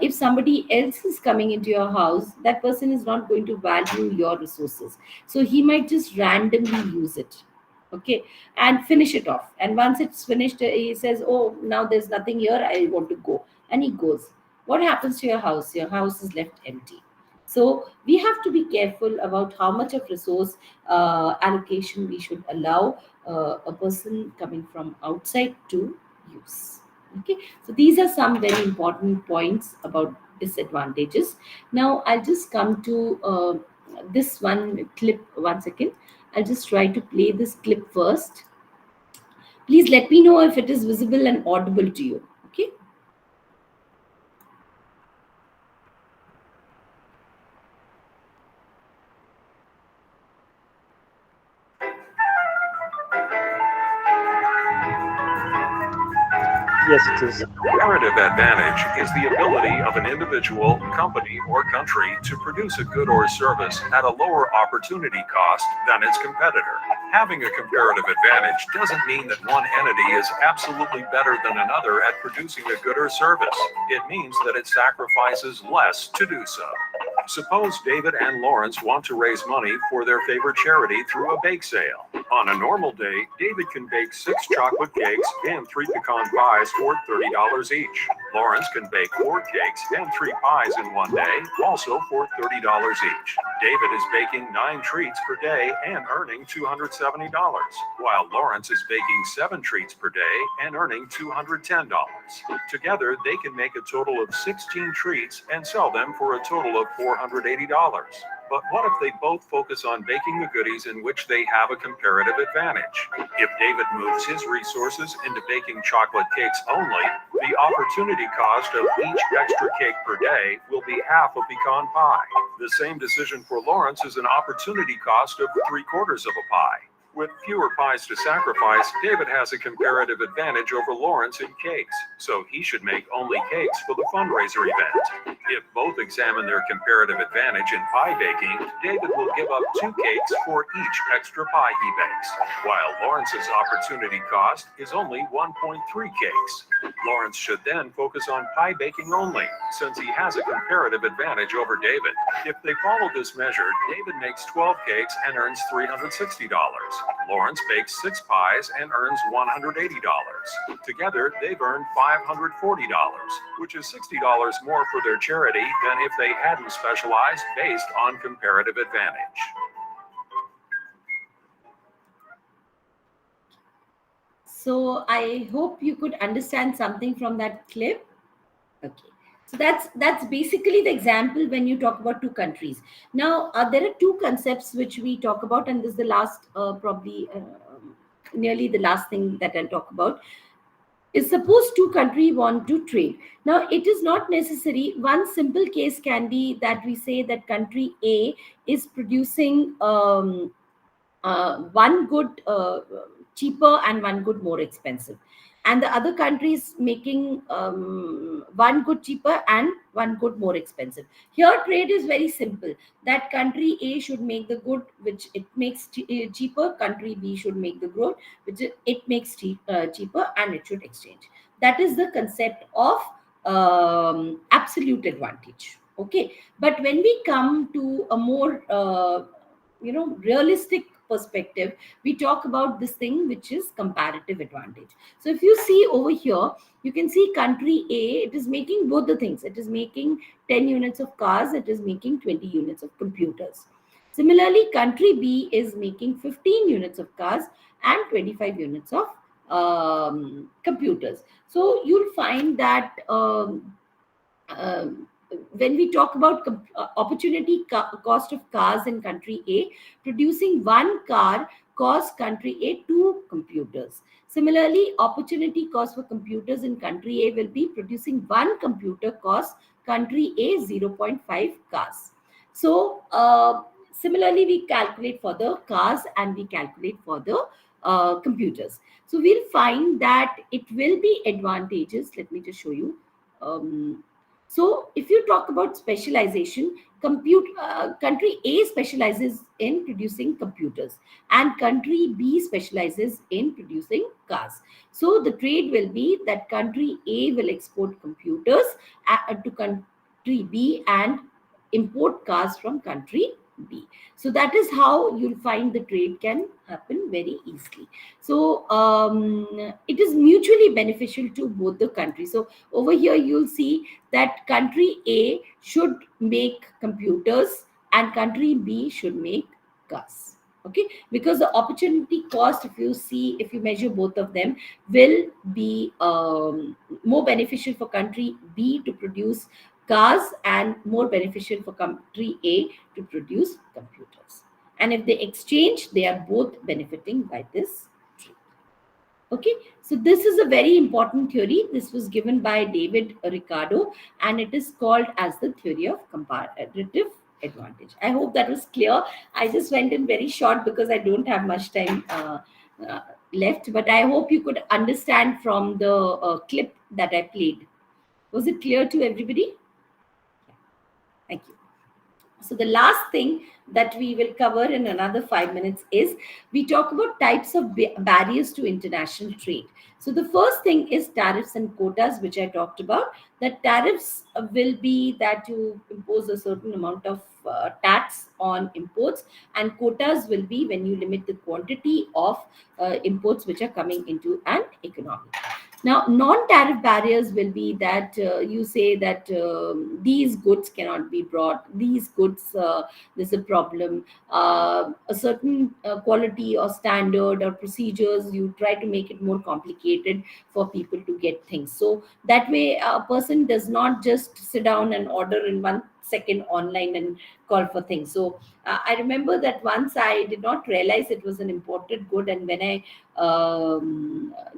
if somebody else is coming into your house, that person is not going to value your resources. So he might just randomly use it. okay, and finish it off. And once it's finished, he says, oh, now there's nothing here, I want to go, and he goes. What happens to your house? Your house is left empty. So we have to be careful about how much of resource allocation we should allow a person coming from outside to use. Okay, so these are some very important points about disadvantages. Now I'll just come to this one clip. 1 second, I'll just try to play this clip first. Please let me know if it is visible and audible to you. Okay. Yes, it is. Comparative advantage is the ability of an individual, company, or country to produce a good or service at a lower opportunity cost than its competitor. Having a comparative advantage doesn't mean that one entity is absolutely better than another at producing a good or service. It means that it sacrifices less to do so. Suppose David and Lawrence want to raise money for their favorite charity through a bake sale. On a normal day, David can bake 6 chocolate cakes and 3 pecan pies for $30 each. Lawrence can bake 4 cakes and 3 pies in one day, also for $30 each. David is baking 9 treats per day and earning $270, while Lawrence is baking 7 treats per day and earning $210. Together, they can make a total of 16 treats and sell them for a total of $480. But what if they both focus on baking the goodies in which they have a comparative advantage? If David moves his resources into baking chocolate cakes only, the opportunity cost of each extra cake per day will be half a pecan pie. The same decision for Lawrence is an opportunity cost of 3/4 of a pie. With fewer pies to sacrifice, David has a comparative advantage over Lawrence in cakes, so he should make only cakes for the fundraiser event. If both examine their comparative advantage in pie baking, David will give up 2 cakes for each extra pie he bakes, while Lawrence's opportunity cost is only 1.3 cakes. Lawrence should then focus on pie baking only, since he has a comparative advantage over David. If they follow this measure, David makes 12 cakes and earns $360. Lawrence bakes 6 pies and earns $180. Together, they've earned $540, which is $60 more for their charity than if they hadn't specialized based on comparative advantage. So I hope you could understand something from that clip. Okay. So that's basically the example when you talk about 2 countries. Now, there are 2 concepts which we talk about, and this is the last, nearly the last thing that I'll talk about. Is suppose 2 countries want to trade. Now, it is not necessary. One simple case can be that we say that country A is producing one good cheaper and one good more expensive, and the other country is making one good cheaper and one good more expensive. Here trade is very simple, that country A should make the good which it makes cheaper, country B should make the good which it makes cheaper, and it should exchange. That is the concept of absolute advantage. Okay, but when we come to a more realistic perspective, we talk about this thing which is comparative advantage. So if you see over here, you can see country A, it is making both the things. It is making 10 units of cars, it is making 20 units of computers. Similarly, country B is making 15 units of cars and 25 units of computers. So you'll find that when we talk about opportunity cost of cars in country A, producing 1 car costs country A 2 computers. Similarly, opportunity cost for computers in country A will be producing 1 computer costs country A 0.5 cars. So similarly, we calculate for the cars and we calculate for the computers. So we'll find that it will be advantageous. Let me just show you. So if you talk about specialization, country A specializes in producing computers and country B specializes in producing cars. So the trade will be that country A will export computers to country B and import cars from country B. So that is how you'll find the trade can happen very easily. So it is mutually beneficial to both the countries. So over here you'll see that country A should make computers and country B should make cars. Okay, because the opportunity cost, if you measure both of them, will be more beneficial for country B to produce cars and more beneficial for country A to produce computers. And if they exchange, they are both benefiting by this trade. Okay, so this is a very important theory. This was given by David Ricardo, and it is called as the theory of comparative advantage. I hope that was clear. I just went in very short because I don't have much time left, but I hope you could understand from the clip that I played. Was it clear to everybody? Thank you. So the last thing that we will cover in another 5 minutes is we talk about types of barriers to international trade. So the first thing is tariffs and quotas, which I talked about. That tariffs will be that you impose a certain amount of tax on imports, and quotas will be when you limit the quantity of imports which are coming into an economy. Now, non-tariff barriers will be that you say that these goods cannot be brought, these goods, there's a problem, a certain quality or standard or procedures, you try to make it more complicated for people to get things. So that way, a person does not just sit down and order in 1 second online and call for things. So I remember that once I did not realize it was an imported good, and when I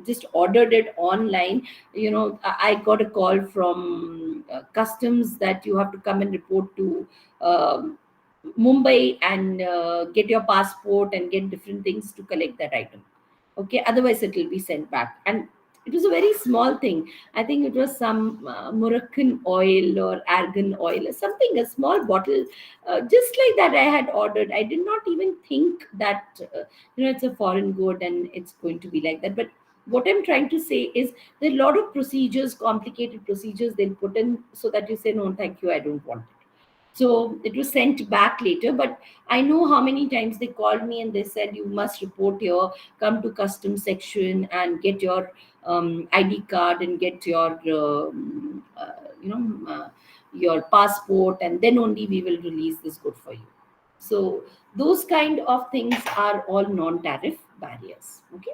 just ordered it online, I got a call from customs that you have to come and report to Mumbai and get your passport and get different things to collect that item. Okay, otherwise it will be sent back. And it was a very small thing. I think it was some Moroccan oil or argan oil or something, a small bottle, just like that I had ordered. I did not even think that, it's a foreign good and it's going to be like that. But what I'm trying to say is there are a lot of procedures, complicated procedures they'll put in so that you say, no, thank you, I don't want it. So it was sent back later, but I know how many times they called me and they said, you must report here, come to customs section and get your ID card and get your, your passport, and then only we will release this good for you. So those kind of things are all non-tariff barriers. Okay.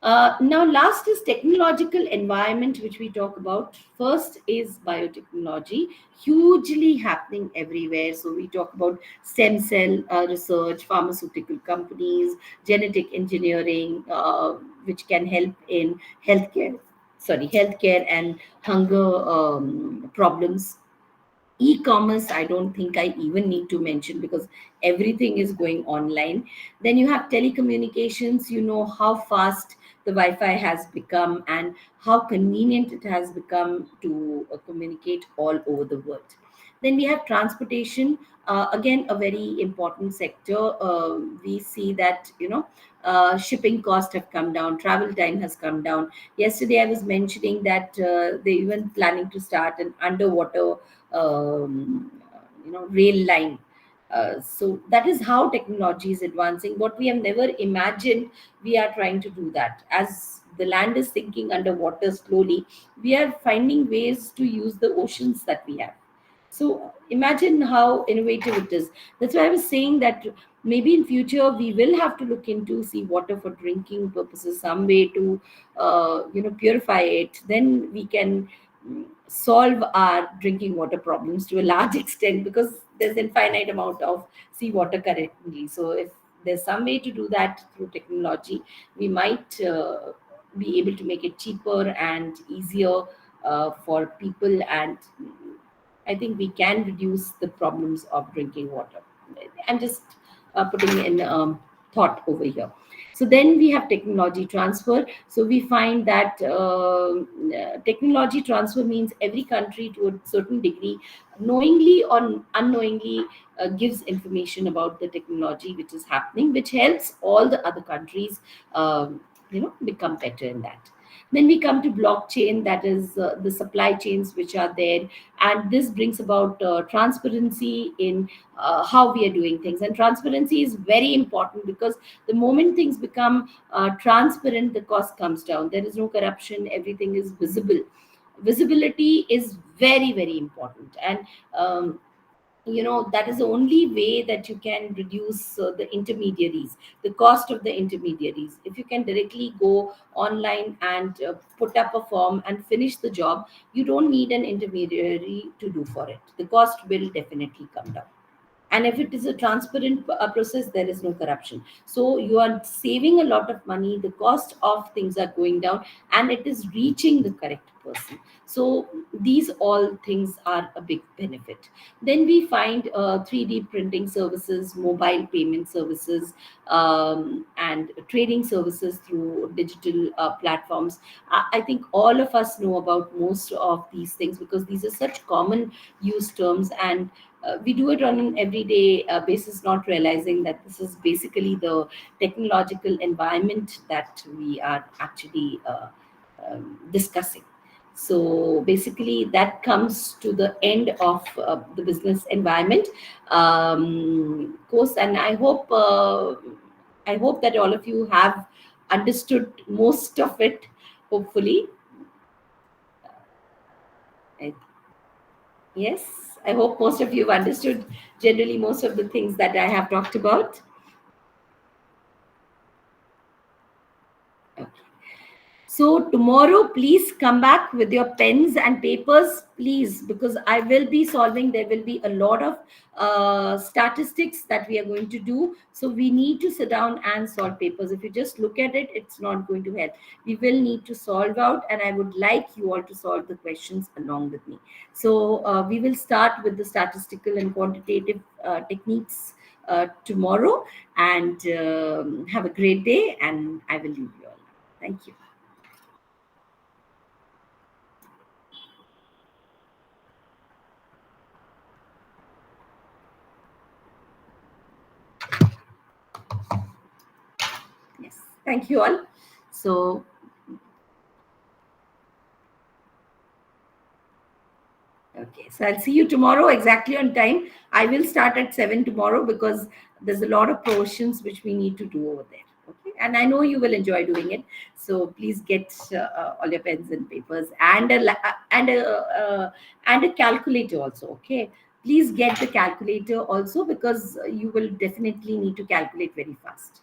Now, last is technological environment, which we talk about. First is biotechnology, hugely happening everywhere. So we talk about stem cell research, pharmaceutical companies, genetic engineering, which can help in healthcare and hunger problems. E-commerce, I don't think I even need to mention because everything is going online. Then you have telecommunications, how fast the Wi-Fi has become and how convenient it has become to communicate all over the world. Then we have transportation, again, a very important sector. We see that, shipping costs have come down, travel time has come down. Yesterday, I was mentioning that they're even planning to start an underwater rail line. So that is how technology is advancing. What we have never imagined, we are trying to do that. As the land is sinking underwater slowly, we are finding ways to use the oceans that we have. So imagine how innovative it is. That's why I was saying that maybe in future we will have to look into see water for drinking purposes, some way to purify it. Then we can solve our drinking water problems to a large extent, because there's infinite amount of seawater currently. So if there's some way to do that through technology, we might be able to make it cheaper and easier for people, and I think we can reduce the problems of drinking water. I'm just putting in thought over here. So then we have technology transfer. So we find that technology transfer means every country to a certain degree, knowingly or unknowingly, gives information about the technology which is happening, which helps all the other countries, become better in that. Then we come to blockchain, that is the supply chains which are there, and this brings about transparency in how we are doing things. And transparency is very important, because the moment things become transparent, the cost comes down. There is no corruption, everything is visible. Visibility is very, very important. And that is the only way that you can reduce the intermediaries, the cost of the intermediaries. If you can directly go online and put up a form and finish the job, you don't need an intermediary to do for it. The cost will definitely come down. And if it is a transparent process, there is no corruption, so you are saving a lot of money, the cost of things are going down, and it is reaching the correct person. So these all things are a big benefit. Then we find 3D printing services, mobile payment services, and trading services through digital platforms. I think all of us know about most of these things, because these are such common use terms, and we do it on an everyday basis, not realizing that this is basically the technological environment that we are actually discussing. So basically, that comes to the end of the business environment course, and I hope that all of you have understood most of it. Hopefully, yes. I hope most of you have understood generally most of the things that I have talked about. Okay. So tomorrow, please come back with your pens and papers, please, because I will be solving. There will be a lot of statistics that we are going to do. So we need to sit down and solve papers. If you just look at it, it's not going to help. We will need to solve out, and I would like you all to solve the questions along with me. So we will start with the statistical and quantitative techniques tomorrow, and have a great day, and I will leave you all. Thank you. Yes, thank you all. So okay, so I'll see you tomorrow exactly on time. I will start at 7 tomorrow, because there's a lot of portions which we need to do over there. Okay, and I know you will enjoy doing it. So please get all your pens and papers, and a calculator also. Okay, please get the calculator also, because you will definitely need to calculate very fast.